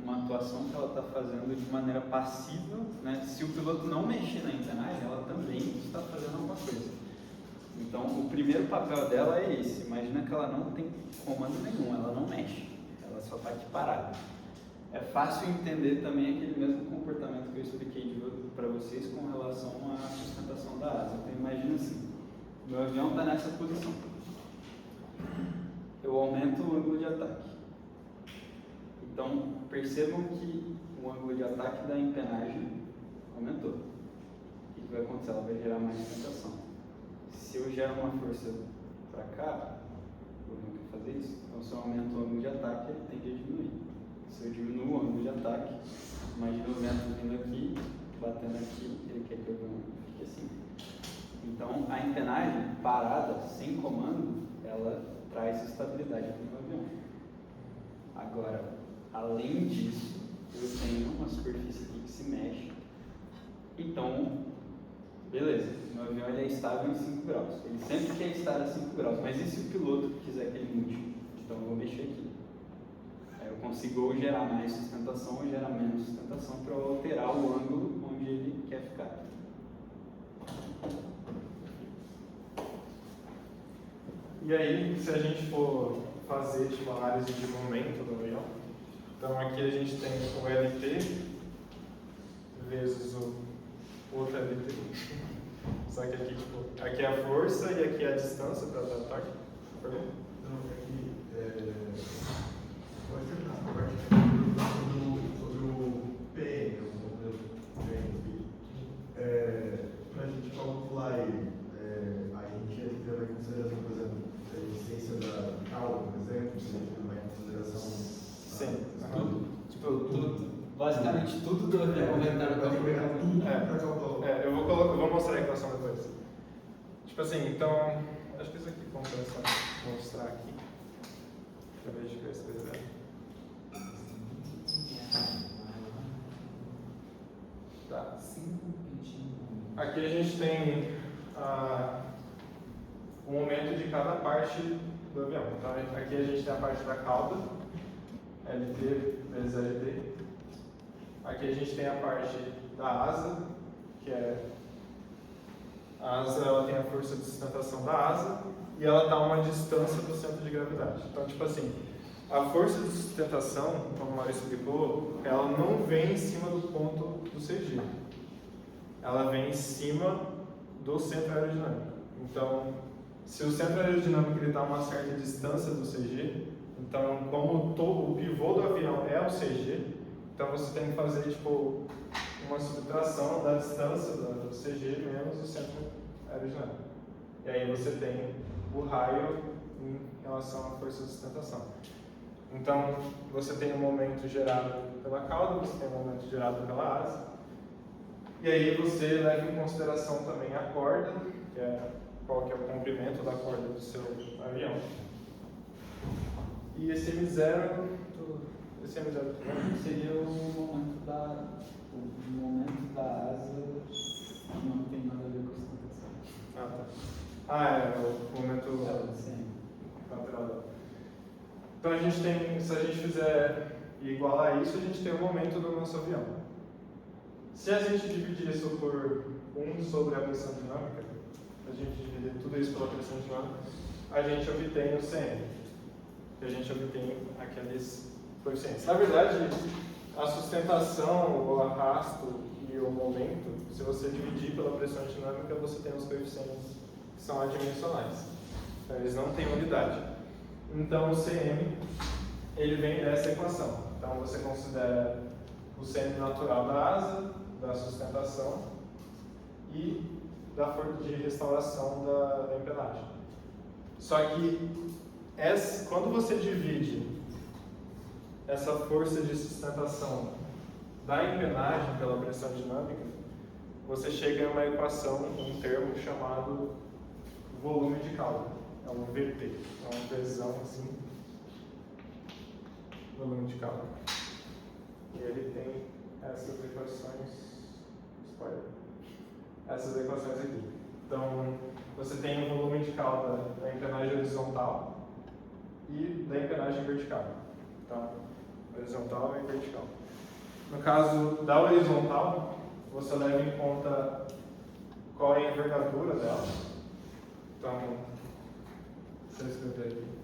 uma atuação que ela está fazendo de maneira passiva, né? Se o piloto não mexer na empenagem, ela também está fazendo alguma coisa. Então, o primeiro papel dela é esse. Imagina que ela não tem comando nenhum, ela não mexe, ela só está aqui parada. É fácil entender também aquele mesmo comportamento que eu expliquei para vocês com relação à sustentação da asa. Então, imagina assim, meu avião está nessa posição. Eu aumento o ângulo de ataque. Então, percebam que o ângulo de ataque da empenagem aumentou. O que vai acontecer? Ela vai gerar mais sustentação. Se eu gero uma força para cá, eu não quero fazer isso. Então, se eu aumento o ângulo de ataque, ele tem que diminuir. Se eu diminuo o ângulo de ataque, imagina o vento vindo aqui, batendo aqui, ele quer que o avião fique assim. Então, a empenagem parada, sem comando, ela traz estabilidade para o avião. Agora, além disso, eu tenho uma superfície aqui que se mexe. Então, beleza, meu avião ele é estável em 5 graus. Ele sempre quer estar a 5 graus, mas e se o piloto quiser que ele mude? Então, eu vou mexer aqui. Aí eu consigo ou gerar mais sustentação ou gerar menos sustentação para alterar o ângulo onde ele quer ficar. E aí, se a gente for fazer tipo, análise de momento do avião, então aqui a gente tem o LT vezes o outro LT. Só que aqui, tipo, aqui é a força e aqui é a distância para o ataque. Não, aqui, pode ser na parte sobre o PM, o modelo PM, para a gente calcular ele, a gente leva em consideração, por exemplo, a eficiência da cauda, por exemplo, a gente leva em consideração... Sim. Tudo. Tipo, tudo. Basicamente tudo do avião. Eu vou mostrar a equação depois. Tipo assim, então, acho que isso aqui compensa mostrar aqui. Deixa eu ver de que eu escrever. Tá. Aqui a gente tem o momento de cada parte do avião. Então, aqui a gente tem a parte da cauda, LT vezes LT. Aqui a gente tem a parte da asa, que é a asa, ela tem a força de sustentação da asa e ela está a uma distância do centro de gravidade. Então, tipo assim, a força de sustentação, como o Mário explicou, ela não vem em cima do ponto do CG. Ela vem em cima do centro aerodinâmico. Então, se o centro aerodinâmico está a uma certa distância do CG, então, como o pivô do avião é o CG, então você tem que fazer tipo uma subtração da distância do CG menos o centro aerodinâmico. E aí você tem o raio em relação à força de sustentação. Então, você tem um momento gerado pela cauda, você tem um momento gerado pela asa. E aí você leva em consideração também a corda, que é qual que é o comprimento da corda do seu avião. E esse M0 Seria o momento da asa que não tem nada a ver com sustentação. É o momento lateral. Então a gente tem, se a gente fizer igualar isso, a gente tem o momento do nosso avião. Se a gente dividir isso por 1 sobre a pressão dinâmica, a gente dividir tudo isso pela pressão dinâmica, a gente obtém o CM. Que a gente obtém aqueles coeficientes. Na verdade, a sustentação, o arrasto e o momento, se você dividir pela pressão dinâmica, você tem os coeficientes que são adimensionais. Então, eles não têm unidade. Então, o CM, ele vem dessa equação. Então, você considera o CM natural da asa, da sustentação e da força de restauração da empenagem. Só que, quando você divide essa força de sustentação da empenagem pela pressão dinâmica, você chega em uma equação, um termo chamado volume de cauda. É um VT, é uma versão assim, volume de cauda. E ele tem essas equações aqui. Então, você tem o volume de cauda da empenagem horizontal e da empenagem vertical. Então, horizontal e vertical. No caso da horizontal, você leva em conta qual é a envergadura dela Então, deixa eu escrever aqui.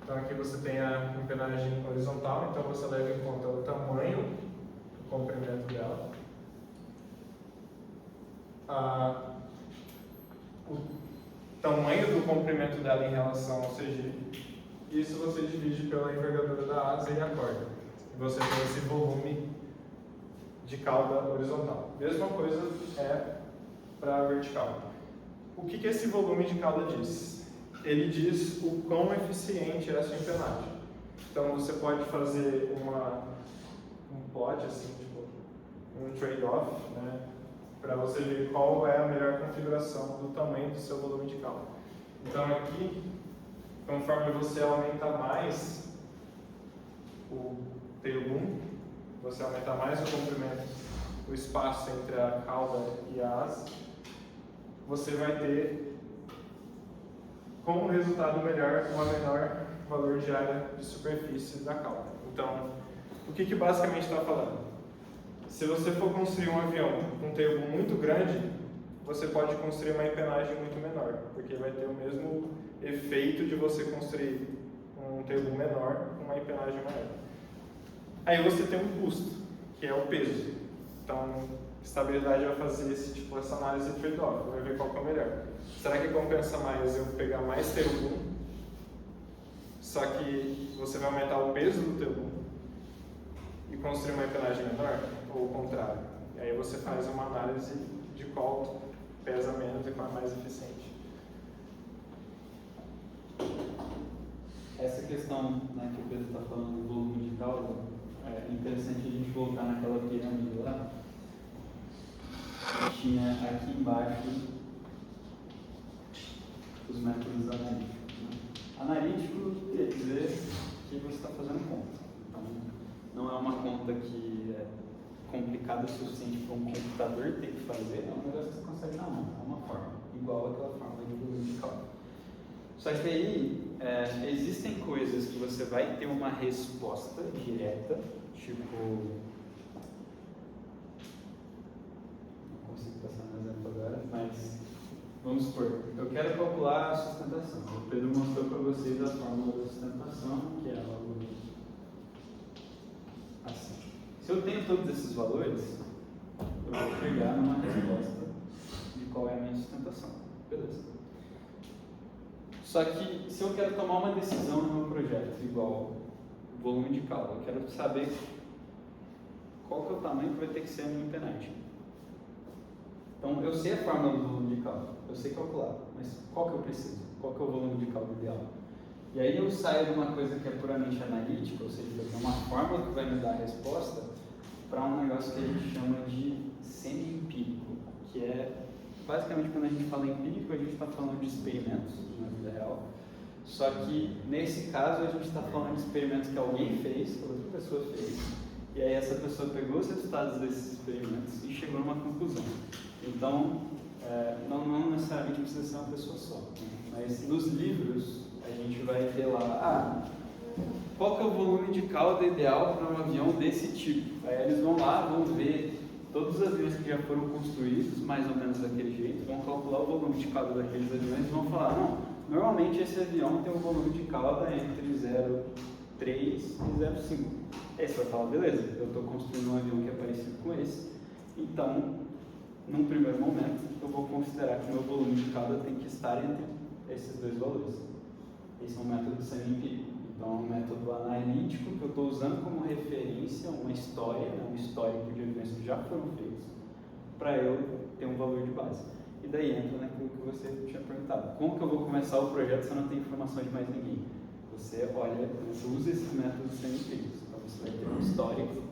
Então aqui você tem a empenagem horizontal, então você leva em conta o tamanho, o comprimento dela, o tamanho do comprimento dela em relação ao CG. Isso você divide pela envergadura da asa e a corda. E você tem esse volume de cauda horizontal. Mesma coisa é para a vertical. O que esse volume de cauda diz? Ele diz o quão eficiente é a sua empenagem. Então você pode fazer um plot, assim, tipo, um trade-off, né, para você ver qual é a melhor configuração do tamanho do seu volume de cauda. Então aqui, conforme você aumenta mais o tail boom, você aumenta mais o comprimento, o espaço entre a cauda e a asa, você vai ter como resultado melhor uma menor valor de área de superfície da cauda. Então, o que basicamente está falando? Se você for construir um avião com um tail boom muito grande, você pode construir uma empenagem muito menor, porque vai ter o mesmo efeito de você construir um tail boom menor com uma empenagem maior. Aí você tem um custo, que é o peso. Então, estabilidade vai fazer essa análise de trade-off, vai ver qual que é o melhor. Será que compensa mais eu pegar mais tail boom, só que você vai aumentar o peso do tail boom e construir uma empenagem menor? Ou o contrário? E aí você faz uma análise de qual pesa menos e qual é mais eficiente. Essa questão, né, que o Pedro está falando do volume de cauda, é interessante a gente voltar naquela pirâmide lá. Tinha aqui embaixo os métodos analíticos. Né? Analítico quer dizer que você está fazendo conta. Então, não é uma conta que é complicada o suficiente para um computador ter que fazer, é um negócio que você consegue na mão, é uma forma, igual aquela forma de volume de cauda. Só que aí, existem coisas que você vai ter uma resposta direta, tipo... Não consigo passar no exemplo agora, mas... Vamos supor, eu quero calcular a sustentação. O Pedro mostrou para vocês a fórmula da sustentação, que é algo assim. Se eu tenho todos esses valores, eu vou chegar numa resposta de qual é a minha sustentação. Beleza. Só que, se eu quero tomar uma decisão no meu projeto, igual o volume de cauda, eu quero saber qual que é o tamanho que vai ter que ser a minha empenagem. Então, eu sei a fórmula do volume de cauda, eu sei calcular, mas qual que eu preciso? Qual que é o volume de cauda ideal? E aí eu saio de uma coisa que é puramente analítica, ou seja, eu tenho uma fórmula que vai me dar a resposta, para um negócio que a gente chama de semi-empírico, que é, basicamente, quando a gente fala empírico, a gente está falando de experimentos na vida real. Só que, nesse caso, a gente está falando de experimentos que alguém fez, que outra pessoa fez, e aí essa pessoa pegou os resultados desses experimentos e chegou numa conclusão. Então, não necessariamente precisa ser uma pessoa só, mas nos livros a gente vai ter lá, qual que é o volume de cauda ideal para um avião desse tipo? Aí eles vão lá, vão ver todos os aviões que já foram construídos, mais ou menos daquele jeito, vão calcular o volume de cauda daqueles aviões e vão falar, não, normalmente esse avião tem um volume de cauda entre 0,3 e 0,5. Aí você vai falar, beleza, eu estou construindo um avião que é parecido com esse, então, num primeiro momento, eu vou considerar que o meu volume de cauda tem que estar entre esses dois valores. Esse é um método semi-empírico. Então, é um método analítico que eu estou usando como referência uma história, um histórico de aviões que já foram feitos, para eu ter um valor de base. E daí entra naquilo que você tinha perguntado. Como que eu vou começar o projeto se eu não tenho informação de mais ninguém? Você olha, você usa esses métodos semi-empíricos. Então, você vai ter um histórico.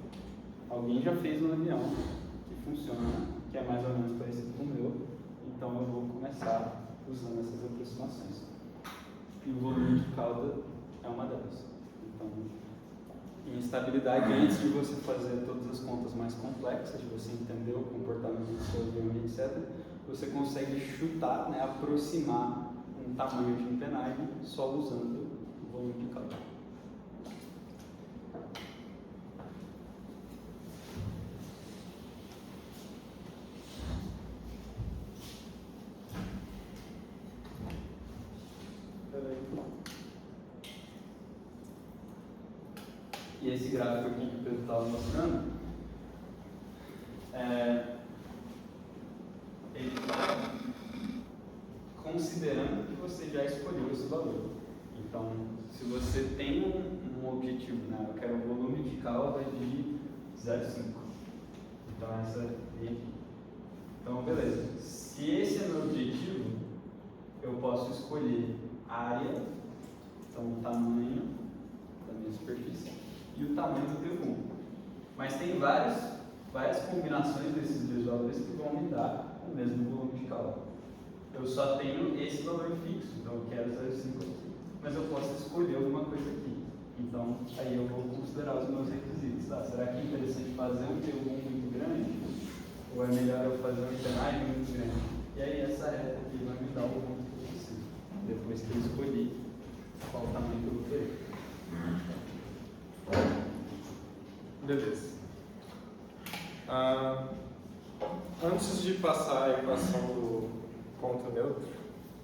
Alguém já fez um avião que funciona, que é mais ou menos parecido com o meu, então eu vou começar usando essas aproximações. E o volume de cauda é uma delas. Então, em estabilidade, antes de você fazer todas as contas mais complexas, de você entender o comportamento do seu avião, etc., você consegue chutar, né, aproximar um tamanho de empenagem só usando o volume de cauda. E esse gráfico aqui que o Pedro estava mostrando, ele está considerando que você já escolheu esse valor. Então, se você tem um objetivo, né? Eu quero um volume de cauda de 0,5. Então, essa é aqui. Então, beleza. Se esse é meu objetivo, eu posso escolher a área, então o tamanho da minha superfície e o tamanho do teu volume. Mas tem várias combinações desses dois valores que vão me dar o mesmo volume de cauda. Eu só tenho esse valor fixo, então eu quero 0,5 aqui, mas eu posso escolher alguma coisa aqui. Então, aí eu vou considerar os meus requisitos. Tá? Será que é interessante fazer um T1 muito grande? Ou é melhor eu fazer uma empenagem muito grande? E aí essa reta aqui vai me dar o ponto que eu preciso, depois que eu escolhi qual o tamanho que eu vou querer. Beleza. Antes de passar a equação do ponto neutro,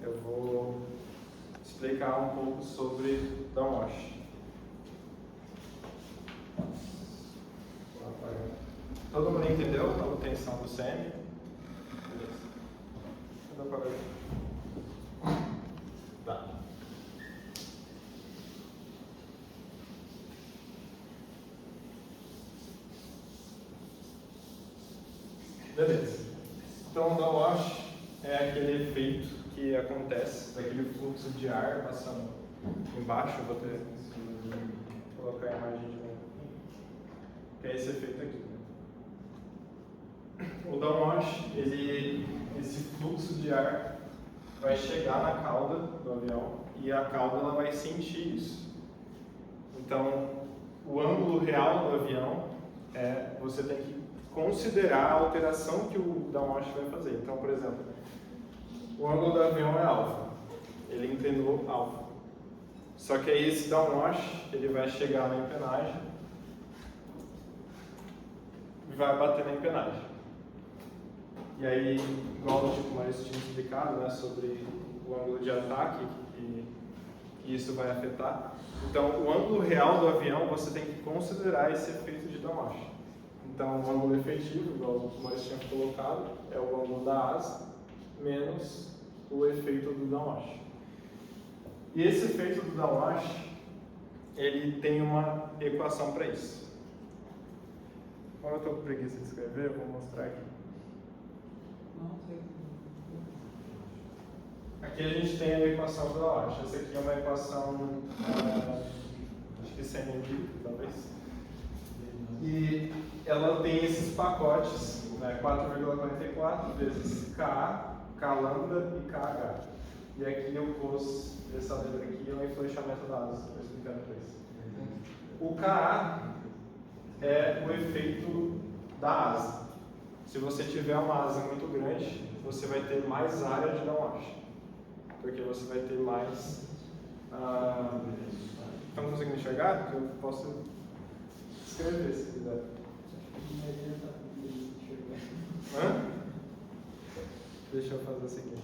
eu vou explicar um pouco sobre downwash. Todo mundo entendeu a manutenção do CM? Beleza. Dá pra ver? Dá. Beleza. Então, o downwash é aquele efeito que acontece daquele fluxo de ar passando embaixo. Eu vou ter que colocar a imagem de novo. Que é esse efeito aqui. O downwash, esse fluxo de ar vai chegar na cauda do avião e a cauda ela vai sentir isso. Então, o ângulo real do avião você tem que considerar a alteração que o downwash vai fazer. Então, por exemplo, o ângulo do avião é alfa, ele inclinou alfa. Só que aí esse downwash ele vai chegar na empenagem e vai bater na empenagem. E aí, igual o Maurício tinha explicado, né, sobre o ângulo de ataque que isso vai afetar. Então, o ângulo real do avião, você tem que considerar esse efeito de downwash. Então, o ângulo efetivo, igual o Maurício tinha colocado, é o ângulo da asa menos o efeito do downwash. E esse efeito do downwash, ele tem uma equação para isso. Como eu estou com preguiça de escrever, eu vou mostrar aqui. Aqui a gente tem a equação do downwash. Essa aqui é uma equação, acho que semi-empírica, talvez. E ela tem esses pacotes, né, 4,44 vezes Ka, K lambda e KH. E aqui eu pus essa letra aqui, é o influenciamento da asa, estou explicando para isso. O Ka é o efeito da asa. Se você tiver uma asa muito grande, você vai ter mais área de downwash, porque você vai ter mais... Estão conseguindo enxergar? Eu posso escrever se quiser. Hã? Deixa eu fazer o seguinte.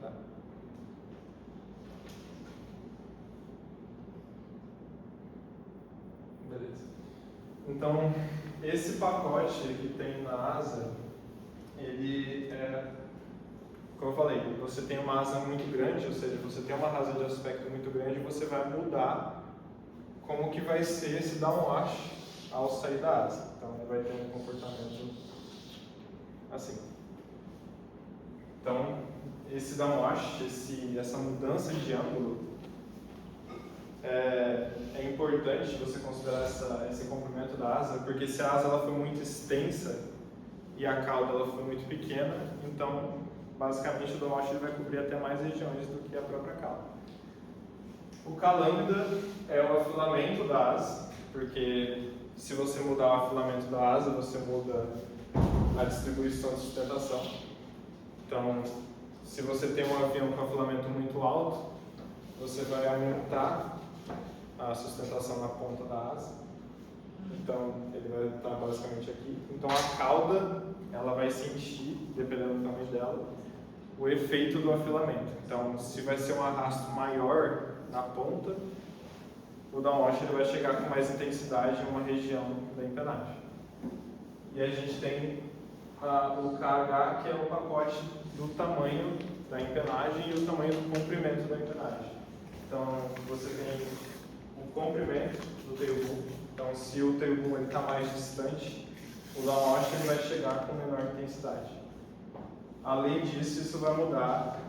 Tá. Beleza. Então, esse pacote que tem na asa, ele é, como eu falei, você tem uma asa muito grande, ou seja, você tem uma asa de aspecto muito grande, você vai mudar como que vai ser esse downwash ao sair da asa. Então, ele vai ter um comportamento assim. Então, esse downwash, essa mudança de ângulo, é importante você considerar esse comprimento da asa, porque se a asa ela foi muito extensa e a cauda ela foi muito pequena, então basicamente o downwash ele vai cobrir até mais regiões do que a própria cauda. O K lambda é o afilamento da asa, porque se você mudar o afilamento da asa, você muda a distribuição de sustentação. Então, se você tem um avião com afilamento muito alto, você vai aumentar a sustentação na ponta da asa. Então, ele vai estar basicamente aqui. Então, a cauda, ela vai sentir, dependendo do tamanho dela, o efeito do afilamento. Então, se vai ser um arrasto maior na ponta, o downwash ele vai chegar com mais intensidade em uma região da empenagem. E a gente tem o KH, que é o pacote do tamanho da empenagem e o tamanho do comprimento da empenagem. Então, você tem o comprimento do tail boom. Então, se o tail boom está mais distante, o downwash ele vai chegar com menor intensidade. Além disso, isso vai mudar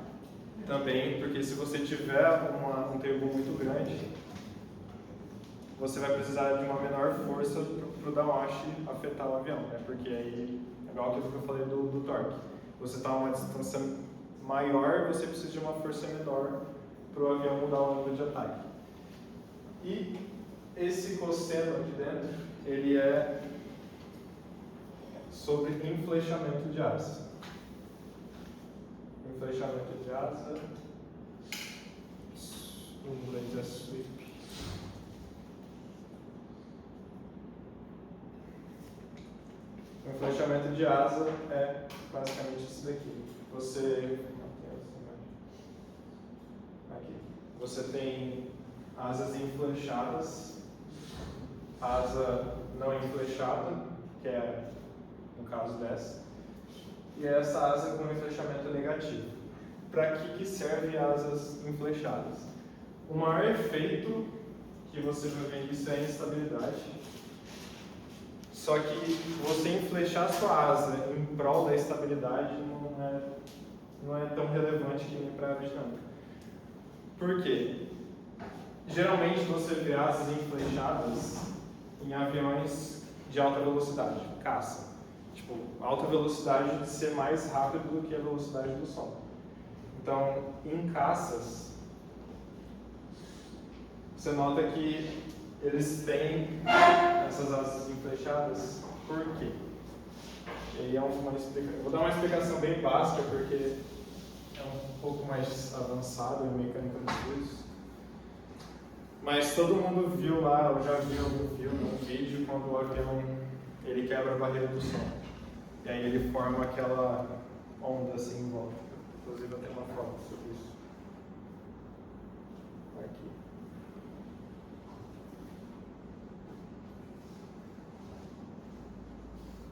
também, porque se você tiver um tail boom muito grande, você vai precisar de uma menor força para o downwash afetar o avião, né? Porque aí, igual aquilo que eu falei do torque, você está a uma distância maior, você precisa de uma força menor para o avião mudar o ângulo de ataque. E esse cosseno aqui dentro, ele é sobre inflechamento de asa. Inflechamento de asa, em inglês é sweep. O inflechamento de asa é basicamente isso daqui. Você tem asas inflechadas, asa não inflechada, que é no caso dessa, e essa asa com inflechamento negativo. Para que serve asas inflechadas? O maior efeito que você vai ver isso é a instabilidade. Só que você inflechar sua asa em prol da estabilidade não é tão relevante que nem para a aerodinâmica. Por quê? Geralmente você vê asas inflechadas em aviões de alta velocidade, caça. Tipo, alta velocidade de ser mais rápido do que a velocidade do som. Então, em caças, você nota que eles têm essas asas inflechadas. Por quê? E aí vou dar uma explicação bem básica, porque é um pouco mais avançado em mecânica dos fluidos. Mas todo mundo viu lá, ou já viu algum filme, um vídeo, quando o avião ele quebra a barreira do som. E aí ele forma aquela onda assim em volta. Inclusive eu tenho uma foto sobre isso. Aqui.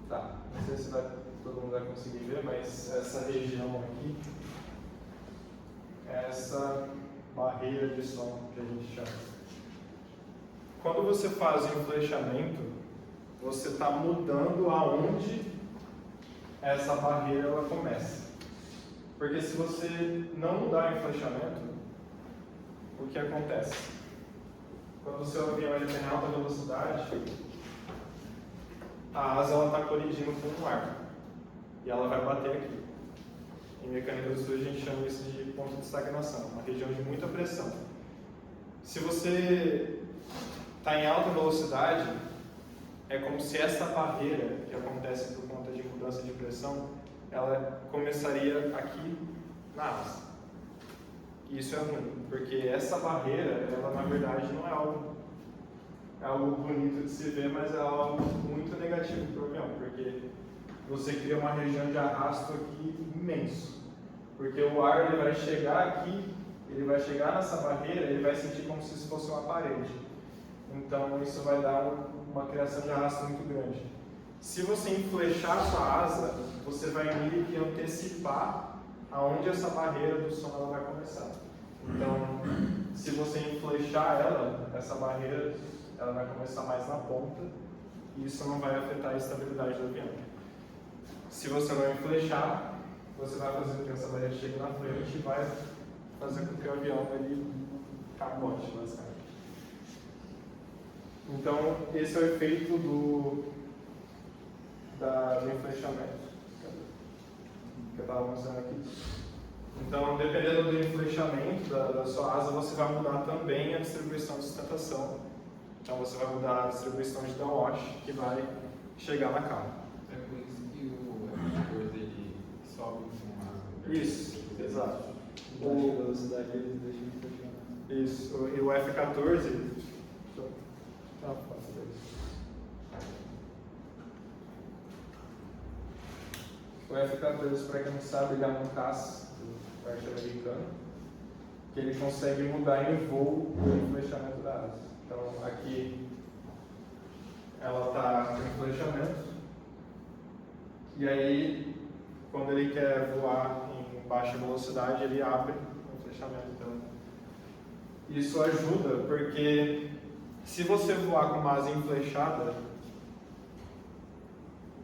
Tá, não sei se todo mundo vai conseguir ver, mas essa região aqui é essa barreira de som que a gente chama. Quando você faz o inflechamento, você está mudando aonde essa barreira ela começa. Porque se você não mudar o inflechamento, o que acontece? Quando o seu avião ele tem alta velocidade, a asa está colidindo com o ar e ela vai bater aqui. Em mecânica dos fluidos a gente chama isso de ponto de estagnação, uma região de muita pressão. Se você está em alta velocidade, é como se essa barreira que acontece por conta de mudança de pressão, ela começaria aqui na asa. E isso é ruim, porque essa barreira, ela na verdade não é algo bonito de se ver, mas é algo muito negativo para o avião, porque você cria uma região de arrasto aqui imenso. Porque o ar ele vai chegar aqui, ele vai chegar nessa barreira, ele vai sentir como se isso fosse uma parede. Então isso vai dar uma criação de arrasto muito grande. Se você inflechar a sua asa, você vai meio que antecipar aonde essa barreira do som ela vai começar. Então, se você inflechar ela, essa barreira ela vai começar mais na ponta e isso não vai afetar a estabilidade do avião. Se você não inflechar, você vai fazer com que essa barreira chegue na frente e vai fazer com que o avião ele capote, basicamente. Então, esse é o efeito do inflechamento que eu estava mostrando aqui. Então, dependendo do inflechamento da sua asa, você vai mudar também a distribuição de sustentação. Então, você vai mudar a distribuição de downwash que vai chegar na cauda. É por isso que o F14 ele sobe com a asa. Isso, exato. O velocidade eles deixam inflechamento. Isso, e o F14, Ah, faço isso. O F-14, para quem não sabe, ele é um caça norte-americano que ele consegue mudar em voo o flechamento da asa. Então, aqui ela está com flechamento e aí, quando ele quer voar em baixa velocidade, ele abre o flechamento. Então, isso ajuda porque se você voar com uma asa enflechada,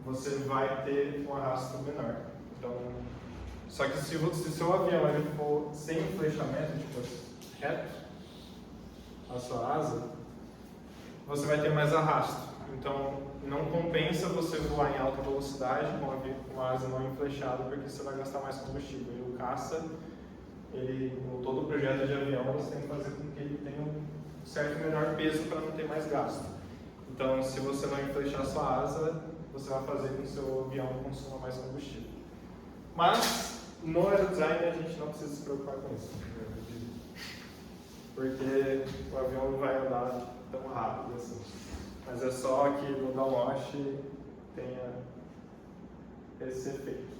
você vai ter um arrasto menor. Então, só que se seu avião ele for sem flechamento, tipo reto, a sua asa, você vai ter mais arrasto. Então, não compensa você voar em alta velocidade com a asa não enflechada, porque você vai gastar mais combustível. E o caça, todo o projeto de avião, você tem que fazer com que ele tenha um certo menor peso para não ter mais gasto. Então, se você não enflechar sua asa, você vai fazer com que o seu avião consuma mais combustível. Mas, no aerodesign, a gente não precisa se preocupar com isso. Porque o avião não vai andar tão rápido assim. Mas é só que no downwash tenha esse efeito.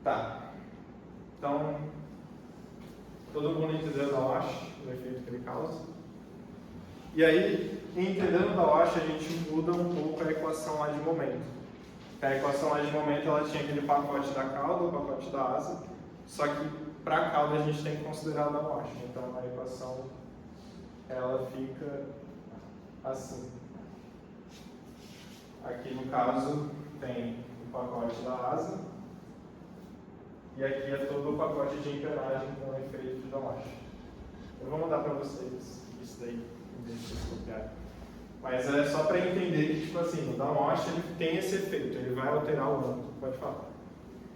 Tá. Então, todo mundo entendeu o downwash, o efeito que ele causa. E aí, entendendo o downwash, a gente muda um pouco a equação lá de momento. A equação lá de momento, ela tinha aquele pacote da cauda, o pacote da asa, só que para a cauda a gente tem que considerar o downwash. Então, a equação, ela fica assim. Aqui, no caso, tem o pacote da asa, e aqui é todo o pacote de engrenagem com o efeito de downwash. Eu vou mandar para vocês isso daí. Mas é só para entender que, tipo assim, o downwash ele tem esse efeito, ele vai alterar o ângulo. Pode falar.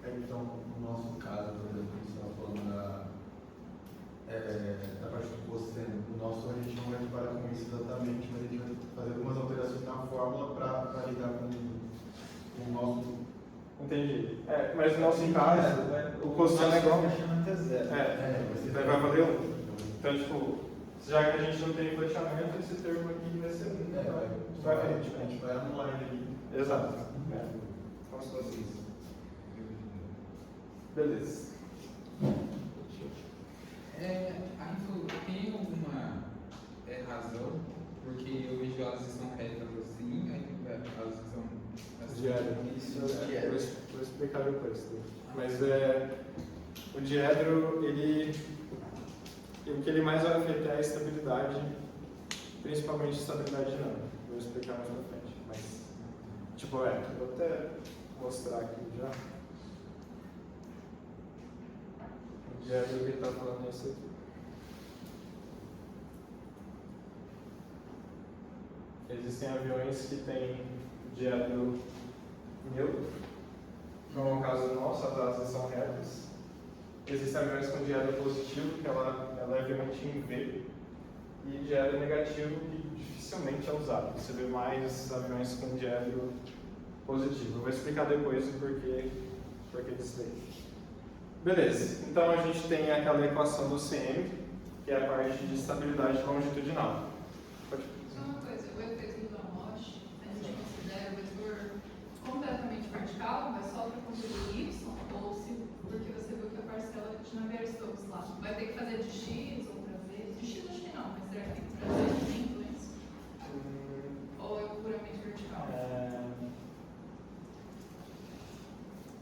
Então, no nosso caso, por exemplo, a gente estava falando da parte do coseno. No nosso, a gente não vai trabalhar com isso exatamente, mas a gente vai fazer algumas alterações na fórmula para lidar com o nosso. Entendi. Mas no nosso caso, o coseno é igual. Vai valer 1. Então, tipo, já que a gente não tem flechamento, esse termo aqui vai ser 1. A gente vai anular ele aqui. Exato. Como se fosse isso. Beleza. Tem alguma razão? Porque eu vejo elas são retas assim, aí elas são assim. Diedro. Vou explicar depois. Mas o diedro, o que ele mais vai afetar é a estabilidade, principalmente a estabilidade dinâmica. Vou explicar mais pra frente. Mas, vou até mostrar aqui já. O diedro que ele está falando é isso aqui. Existem aviões que têm diedro neutro, como é o caso nosso, as asas são retas. Existem aviões com diedro positivo, que ela é levemente em V, e diedro negativo, que dificilmente é usado. Você vê mais aviões com diedro positivo. Eu vou explicar depois o porquê disso daí. Beleza, então a gente tem aquela equação do CM, que é a parte de estabilidade longitudinal. Pode Só uma coisa, o efeito do downwash, a gente considera o vetor completamente vertical, mas só para construir Y, ou se, porque você viu que a parcela de Navier-Stokes lá vai ter que fazer de X ou para Z? De X acho que não, mas será que tem que trazer de influência? Ou é puramente vertical?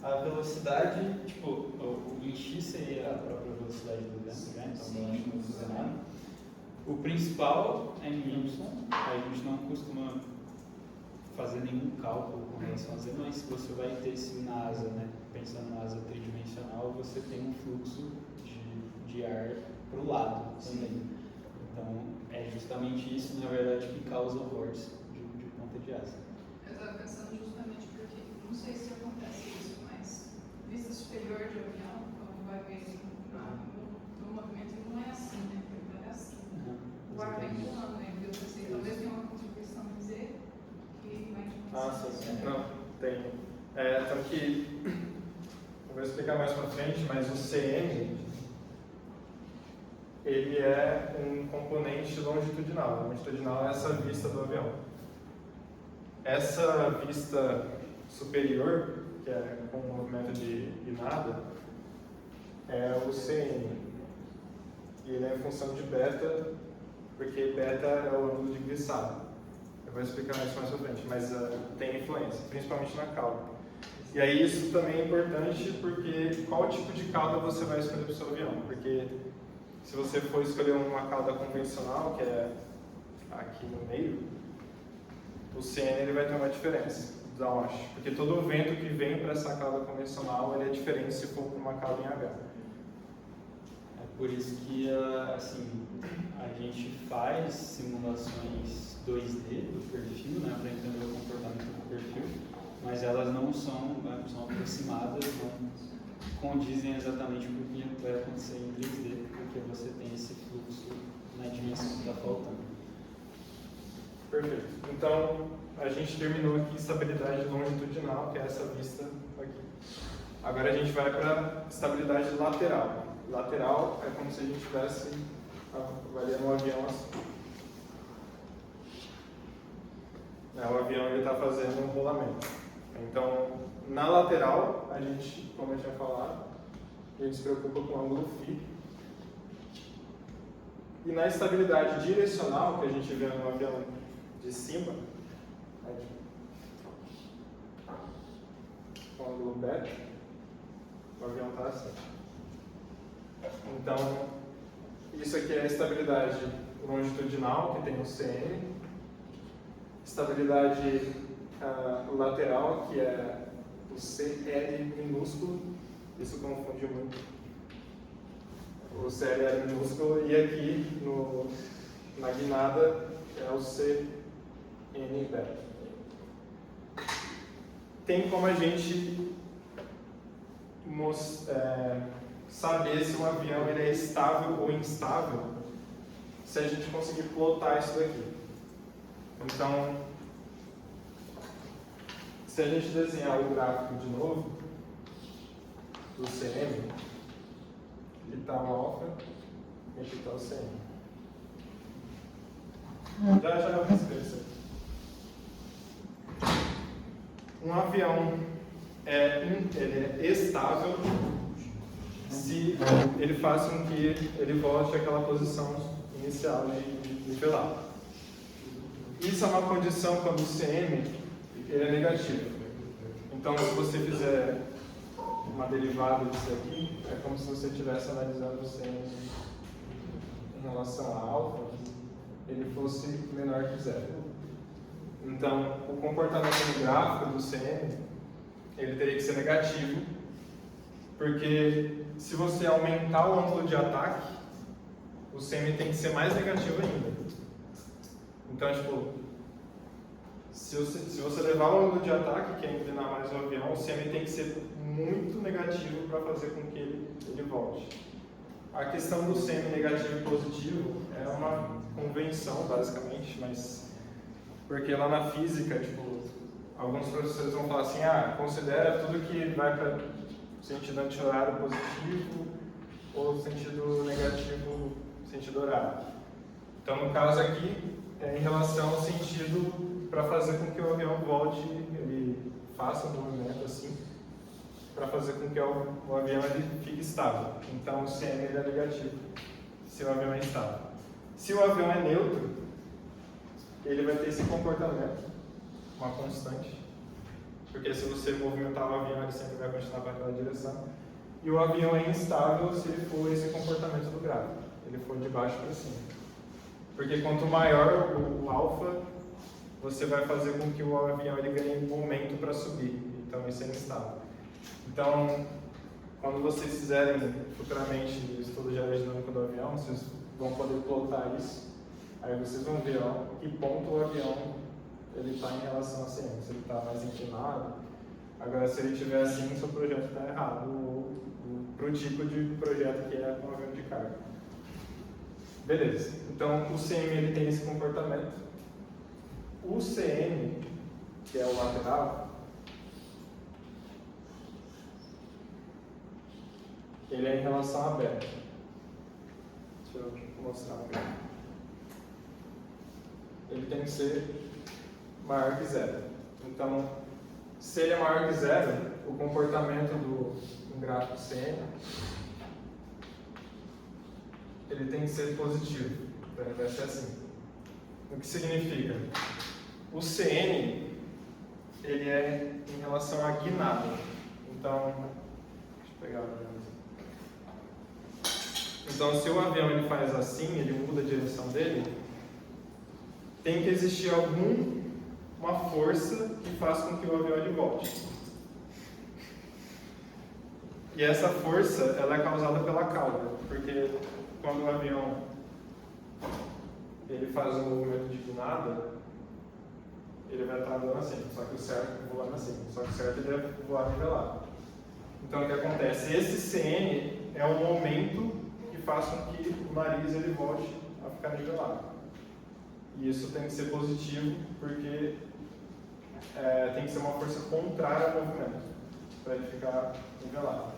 A velocidade, o X seria a própria velocidade do vento, né? Então não acho muito desenhado. O principal é em Y, a gente não costuma fazer nenhum cálculo com relação a Z, mas você vai ter sim na asa, né? Pensando na asa tridimensional, você tem um fluxo de ar para o lado também. Então é justamente isso, na verdade, que causa o vórtice de ponta de asa. Eu estava pensando justamente porque, não sei se acontece isso, mas vista superior de avião, quando vai ver no movimento, ele não é assim, né? Ele vai assim. O ar vem pulando, né? Eu pensei, talvez tenha uma contribuição de Z que vai sim. Não, tem. Tanto que, eu vou explicar mais pra frente, mas o CM, ele é um componente longitudinal. Longitudinal é essa vista do avião. Essa vista superior, que é com o movimento de nada, é o CN. E ele é em função de beta, porque beta é o ângulo de glissado. Eu vou explicar isso mais pra frente, mas tem influência, principalmente na cauda. E aí isso também é importante porque qual tipo de cauda você vai escolher para o seu avião? Porque se você for escolher uma cauda convencional, que é aqui no meio, o CN ele vai ter uma diferença, downwash. Porque todo o vento que vem para essa cauda convencional ele é diferente se for para uma cauda em H. É por isso que assim, a gente faz simulações 2D do perfil, né, para entender o comportamento do perfil, mas elas não são aproximadas, não condizem exatamente com o que vai acontecer em 3D, porque você tem esse fluxo na dimensão que está faltando. Perfeito. Então, a gente terminou aqui estabilidade longitudinal, que é essa vista aqui. Agora a gente vai para estabilidade lateral. Lateral é como se a gente estivesse avaliando um avião assim. O avião está fazendo um rolamento. Então, na lateral, a gente, como eu tinha falado, a gente se preocupa com o ângulo φ. E na estabilidade direcional, que a gente vê no avião de cima, com o ângulo beta, o avião está assim. Então, isso aqui é a estabilidade longitudinal, que tem o CN. Estabilidade lateral, que é o CL minúsculo. Isso confunde muito. O CL é minúsculo e aqui na guinada é o CN beta. Tem como a gente saber se um avião ele é estável ou instável se a gente conseguir plotar isso daqui. Então, se a gente desenhar o gráfico de novo do CM, aqui está o alfa e aqui está o CM. Já eu vou escrever isso aqui. Um avião ele é estável se ele faz com que ele volte àquela posição inicial de nivelar. Isso é uma condição quando o CM ele é negativo. Então, se você fizer uma derivada disso aqui, é como se você estivesse analisando o CM em relação a alfa, ele fosse menor que zero. Então, o comportamento gráfico do CM ele teria que ser negativo, porque se você aumentar o ângulo de ataque, o CM tem que ser mais negativo ainda. Então, tipo, se você levar o ângulo de ataque, que é inclinar mais o avião, o CM tem que ser muito negativo para fazer com que ele volte. A questão do CM negativo e positivo é uma convenção, basicamente, mas porque lá na física, tipo, alguns professores vão falar assim, considera tudo que vai para sentido anti-horário positivo ou sentido negativo, sentido horário. Então, no caso aqui, é em relação ao sentido para fazer com que o avião volte, ele faça um movimento assim, para fazer com que o avião ele fique estável. Então, o CM ele é negativo, se o avião é estável. Se o avião é neutro, ele vai ter esse comportamento, uma constante, porque se você movimentar o avião, ele sempre vai continuar para aquela direção. E o avião é instável se ele for esse comportamento do gráfico, ele for de baixo para cima. Porque quanto maior o alfa, você vai fazer com que o avião ele ganhe momento para subir. Então isso é instável. Então, quando vocês fizerem futuramente estudo de aerodinâmica do avião, vocês vão poder plotar isso. Aí vocês vão ver que ponto o avião ele está em relação a CM. Se ele está mais inclinado. Agora, se ele estiver assim, seu projeto está errado. Para o tipo de projeto que é com avião de carga. Beleza. Então, o CM ele tem esse comportamento. O CM, que é o lateral, ele é em relação a beta. Deixa eu Vou mostrar aqui. Ele tem que ser maior que zero. Então, se ele é maior que zero, o comportamento do gráfico CN ele tem que ser positivo. Então, ele vai ser assim. O que significa? O CN ele é em relação à guinada. Então, deixa eu pegar o Então, se o avião ele faz assim, ele muda a direção dele, tem que existir uma força que faz com que o avião ele volte. E essa força ela é causada pela cauda, porque quando o avião ele faz um movimento de guinada, ele vai estar andando assim, só que o certo voando assim, só que o certo ele é voar nivelado. Então o que acontece? Esse CN é um momento que faz com que o nariz ele volte a ficar nivelado. E isso tem que ser positivo, porque tem que ser uma força contrária ao movimento, para ele ficar nivelado.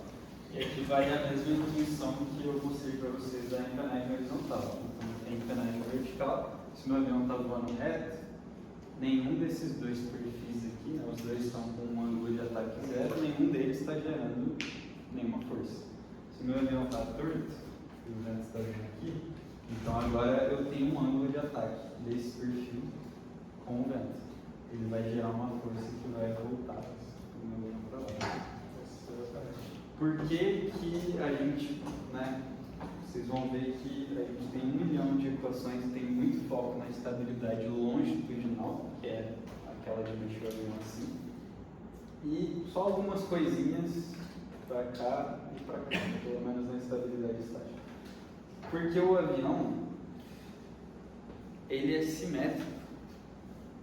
E aqui vai a mesma intuição que eu mostrei para vocês da empenagem horizontal. Então tem empenagem vertical, se meu avião está voando reto, nenhum desses dois perfis aqui, né, os dois estão com um ângulo de ataque zero, nenhum deles está gerando nenhuma força. Se meu avião está torto, e o vento está vindo aqui, então agora eu tenho um ângulo de ataque desse perfil com o vento. Ele vai gerar uma força que vai voltar o meu avião para lá. Por que que a gente, né, vocês vão ver que a gente tem 1 milhão de equações, tem muito foco na estabilidade longitudinal, que é aquela de mexer o avião assim, e só algumas coisinhas para cá e para cá, pelo menos na estabilidade estática. Porque o avião, ele é simétrico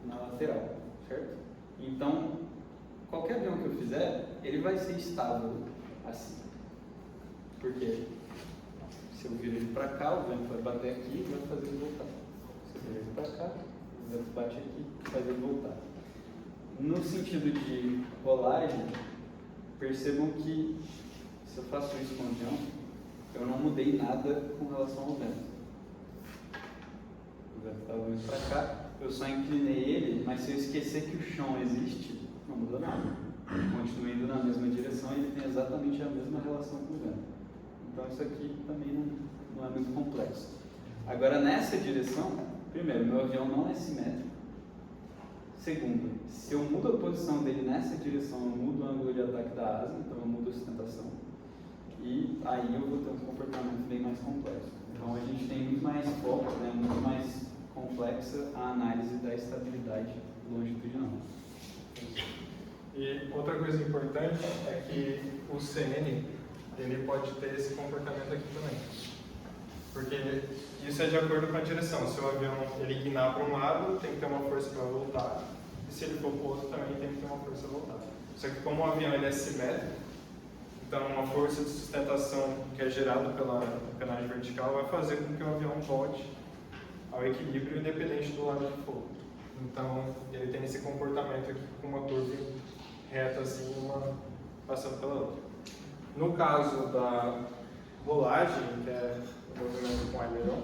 na lateral, certo? Então, qualquer avião que eu fizer, ele vai ser estável assim. Porque se eu viro ele para cá, o vento vai bater aqui e vai fazer ele voltar. Se eu viro ele para cá, o vento bate aqui e faz ele voltar. No sentido de rolagem, percebam que se eu faço isso com o avião, eu não mudei nada com relação ao vento. O vento estava vindo para cá, eu só inclinei ele, mas se eu esquecer que o chão existe, não muda nada. Continua indo na mesma direção e ele tem exatamente a mesma relação com o vento. Então isso aqui também não é muito complexo. Agora nessa direção, primeiro, meu avião não é simétrico. Segundo, se eu mudo a posição dele nessa direção, eu mudo o ângulo de ataque da asa, então eu mudo a sustentação. E aí eu vou ter um comportamento bem mais complexo. Então a gente tem muito mais foco, né, muito mais complexa a análise da estabilidade longitudinal. E outra coisa importante é que o CN ele pode ter esse comportamento aqui também. Porque isso é de acordo com a direção. Se o avião ele guinar para um lado, tem que ter uma força para voltar. E se ele for para o outro, também tem que ter uma força para voltar. Só que como o avião ele é simétrico, então uma força de sustentação que é gerada pela empenagem vertical vai fazer com que o avião volte ao equilíbrio independente do lado que for. Então ele tem esse comportamento aqui com uma curva reta assim, uma passando pela outra. No caso da rolagem, que é o movimento com aileron,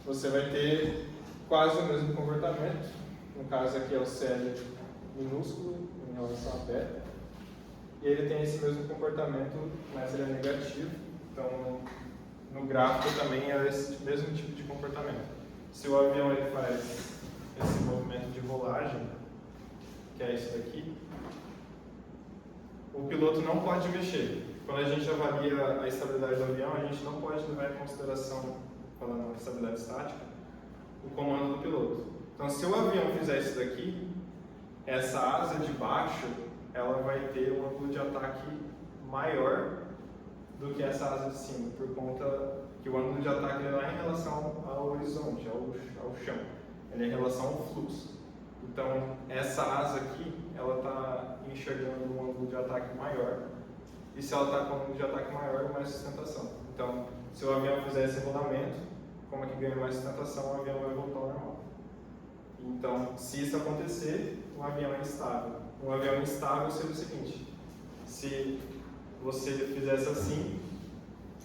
você vai ter quase o mesmo comportamento. No caso aqui é o CL minúsculo em relação a beta. E ele tem esse mesmo comportamento, mas ele é negativo. Então, no gráfico também é esse mesmo tipo de comportamento. Se o avião ele faz esse movimento de rolagem, que é isso daqui, o piloto não pode mexer. Quando a gente avalia a estabilidade do avião, a gente não pode levar em consideração, falando de estabilidade estática, o comando do piloto. Então, se o avião fizer isso daqui, essa asa de baixo, ela vai ter um ângulo de ataque maior do que essa asa de cima, por conta que o ângulo de ataque não é em relação ao horizonte, ao chão, ele é em relação ao fluxo. Então, essa asa aqui, ela está enxergando um ângulo de ataque maior, e se ela está com um ângulo de ataque maior, mais sustentação. Então, se o avião fizer esse rolamento, como é que ganha mais sustentação, o avião vai voltar ao normal. Então, se isso acontecer, o avião é instável. Um avião instável seria o seguinte: se você fizesse assim,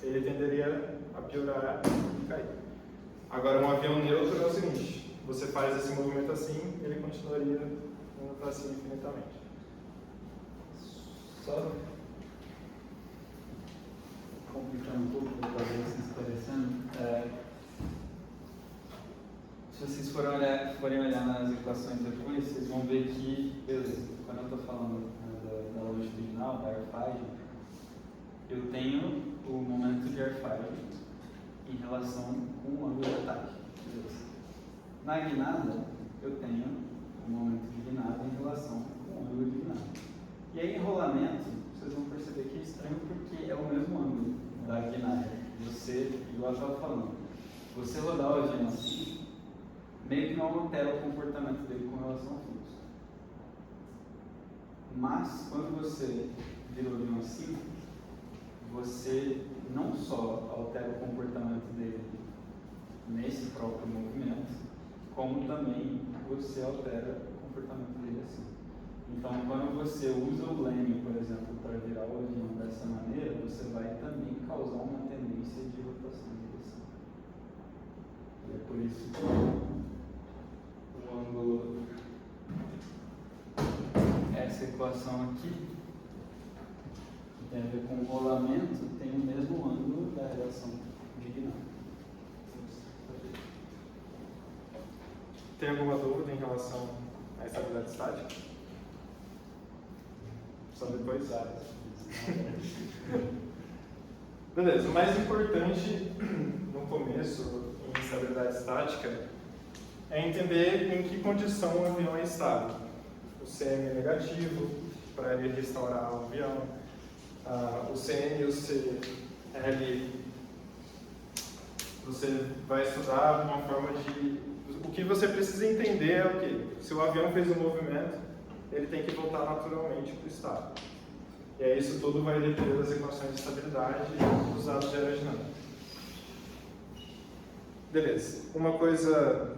ele tenderia a piorar e cair. Agora, um avião neutro é o seguinte: você faz esse movimento assim, ele continuaria indo para cima infinitamente. Só complicando um pouco, talvez se esclarecendo. Se vocês forem olhar nas equações depois, vocês vão ver que, beleza, quando eu estou falando da longitudinal, da airfagem, eu tenho o momento de airfagem em relação com o ângulo de ataque. Beleza. Na guinada, eu tenho o momento de guinada em relação com o ângulo de guinada. E aí, em rolamento, vocês vão perceber que é estranho porque é o mesmo ângulo da guinada. Você, igual eu estava falando, você rodar o avião assim, meio que não altera o comportamento dele com relação ao fluxo. Mas, quando você vira o avião assim, você não só altera o comportamento dele nesse próprio movimento, como também você altera o comportamento dele assim. Então, quando você usa o leme, por exemplo, para virar o avião dessa maneira, você vai também causar uma tendência de rotação dele assim. E é por isso que o ângulo, essa equação aqui, que tem a ver com o rolamento, tem o mesmo ângulo da relação de guinada. tem alguma dúvida em relação à estabilidade estática? Só depois? Beleza, o mais importante no começo em estabilidade estática é entender em que condição o avião é estável. O CM é negativo, para ele restaurar o avião. O CN e o CL, você vai estudar uma forma de... O que você precisa entender é o quê? Se o avião fez um movimento, ele tem que voltar naturalmente para o estado. E aí isso tudo vai depender das equações de estabilidade e dos dados de aerodinâmica. Beleza. Uma coisa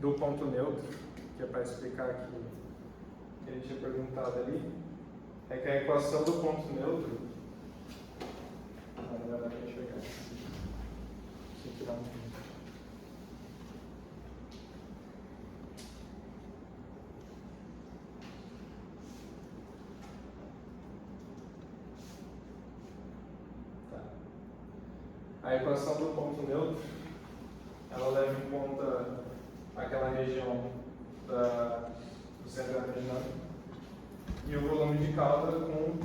do ponto neutro, que é para explicar aqui, que a gente tinha perguntado ali, é que a equação do ponto neutro... Não vai dar para enxergar. Deixa eu tirar um... A equação do ponto neutro, ela leva em conta aquela região do centro aerodinâmico e o volume de cauda com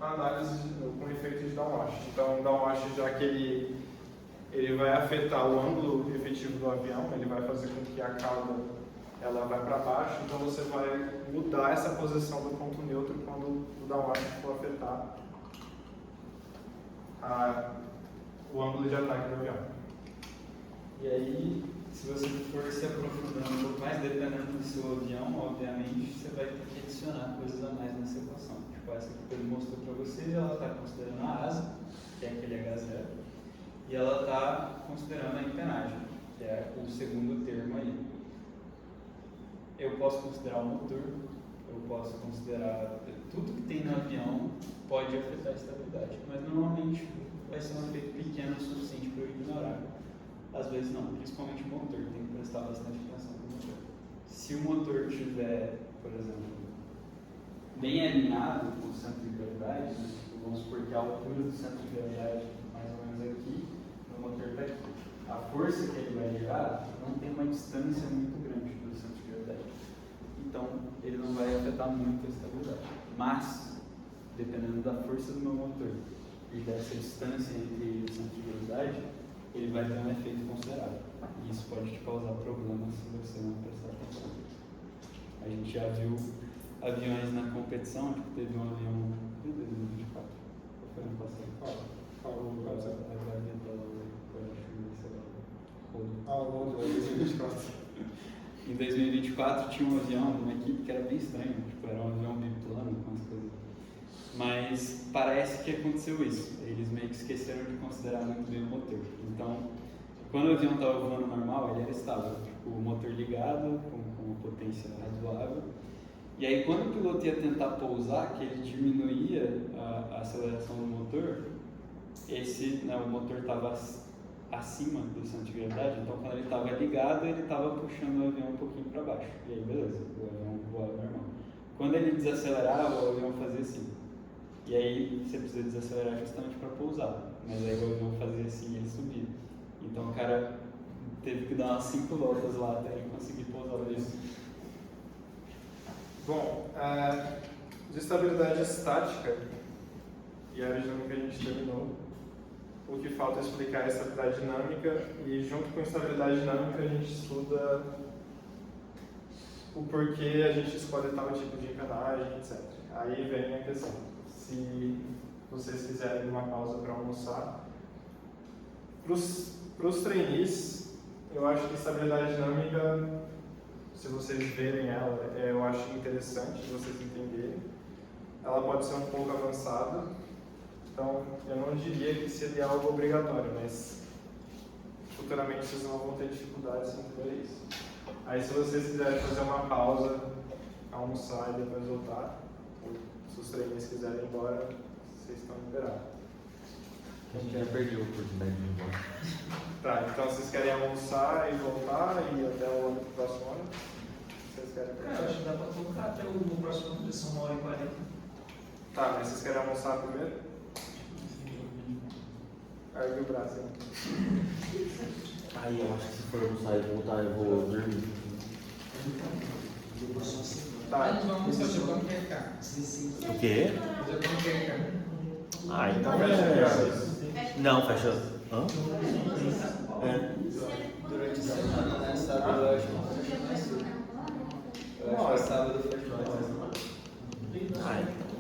análise, com efeito de downwash. Então, o downwash, já que ele vai afetar o ângulo efetivo do avião, ele vai fazer com que a cauda ela vai para baixo, então você vai mudar essa posição do ponto neutro quando o downwash for afetar o ângulo de ataque do avião. E aí, se você for se aprofundando um pouco mais, dependendo do seu avião, obviamente, você vai ter que adicionar coisas a mais nessa equação. Tipo, essa que ele mostrou para vocês, ela está considerando a asa, que é aquele H0, e ela está considerando a empenagem, que é o segundo termo aí. Eu posso considerar o motor, eu posso considerar tudo que tem no avião pode afetar a estabilidade, mas normalmente vai ser um efeito pequeno o suficiente para eu ignorar. Às vezes não, principalmente o motor, tem que prestar bastante atenção no motor. Se o motor estiver, por exemplo, bem alinhado com o centro de gravidade, né? Vamos supor que a altura do centro de gravidade, mais ou menos aqui, o motor está aqui. A força que ele vai gerar não tem uma distância muito grande do centro de gravidade. Então, ele não vai afetar muito a estabilidade. Mas, dependendo da força do meu motor e dessa distância entre ele e o centro de gravidade, ele vai ter um efeito considerável. E isso pode te causar problemas se você não prestar atenção. A gente já viu aviões na competição, tipo, teve um avião em 2024. Foi ano passado. Qual o caso? Agora O outro, 2024. Em 2024 tinha um avião de uma equipe que era bem estranho, tipo, era um avião biplano com as coisas. Mas parece que aconteceu isso. Eles meio que esqueceram de considerar muito bem o motor. Então, quando o avião estava voando normal, ele era estável. Tipo, o motor ligado, com uma potência razoável. E aí, quando o piloto ia tentar pousar, que ele diminuía a aceleração do motor, o motor estava acima do centro de gravidade, então quando ele estava ligado, ele estava puxando o avião um pouquinho para baixo. E aí, beleza, o avião voava normal. Quando ele desacelerava, o avião fazia assim. E aí você precisa desacelerar justamente para pousar. Mas aí o avião fazia assim e ele subia. Então o cara teve que dar umas 5 voltas lá até ele conseguir pousar o avião. Bom, de estabilidade estática e aerodinâmica a gente terminou. O que falta é explicar a estabilidade dinâmica e junto com a estabilidade dinâmica a gente estuda o porquê a gente escolhe tal tipo de engrenagem, etc. Aí vem a questão. Se vocês quiserem uma pausa para almoçar, para os trainees, eu acho que estabilidade dinâmica, se vocês verem ela, eu acho interessante vocês entenderem. Ela pode ser um pouco avançada, então eu não diria que seria algo obrigatório, mas futuramente vocês não vão ter dificuldades em entender isso. Aí se vocês quiserem fazer uma pausa, almoçar e depois voltar, ou se os trainees quiserem ir embora, vocês estão liberados. A gente já perdeu a oportunidade de ir embora. Tá, então vocês querem almoçar e voltar e até o próximo ano? Vocês querem Cara, eu acho que dá pra colocar até o próximo projeção 1h40. Tá, mas vocês querem almoçar primeiro? Ergue o braço aí. Aí eu acho que se for almoçar e voltar, eu vou dormir. Tá, A gente vai almoçar de panqueca. O quê? De panqueca. Ah, então então fecha que horas? Não, fecha. Hã? É. Durante a semana, né? Sábado eu acho que sábado fecha mais. Ah, então.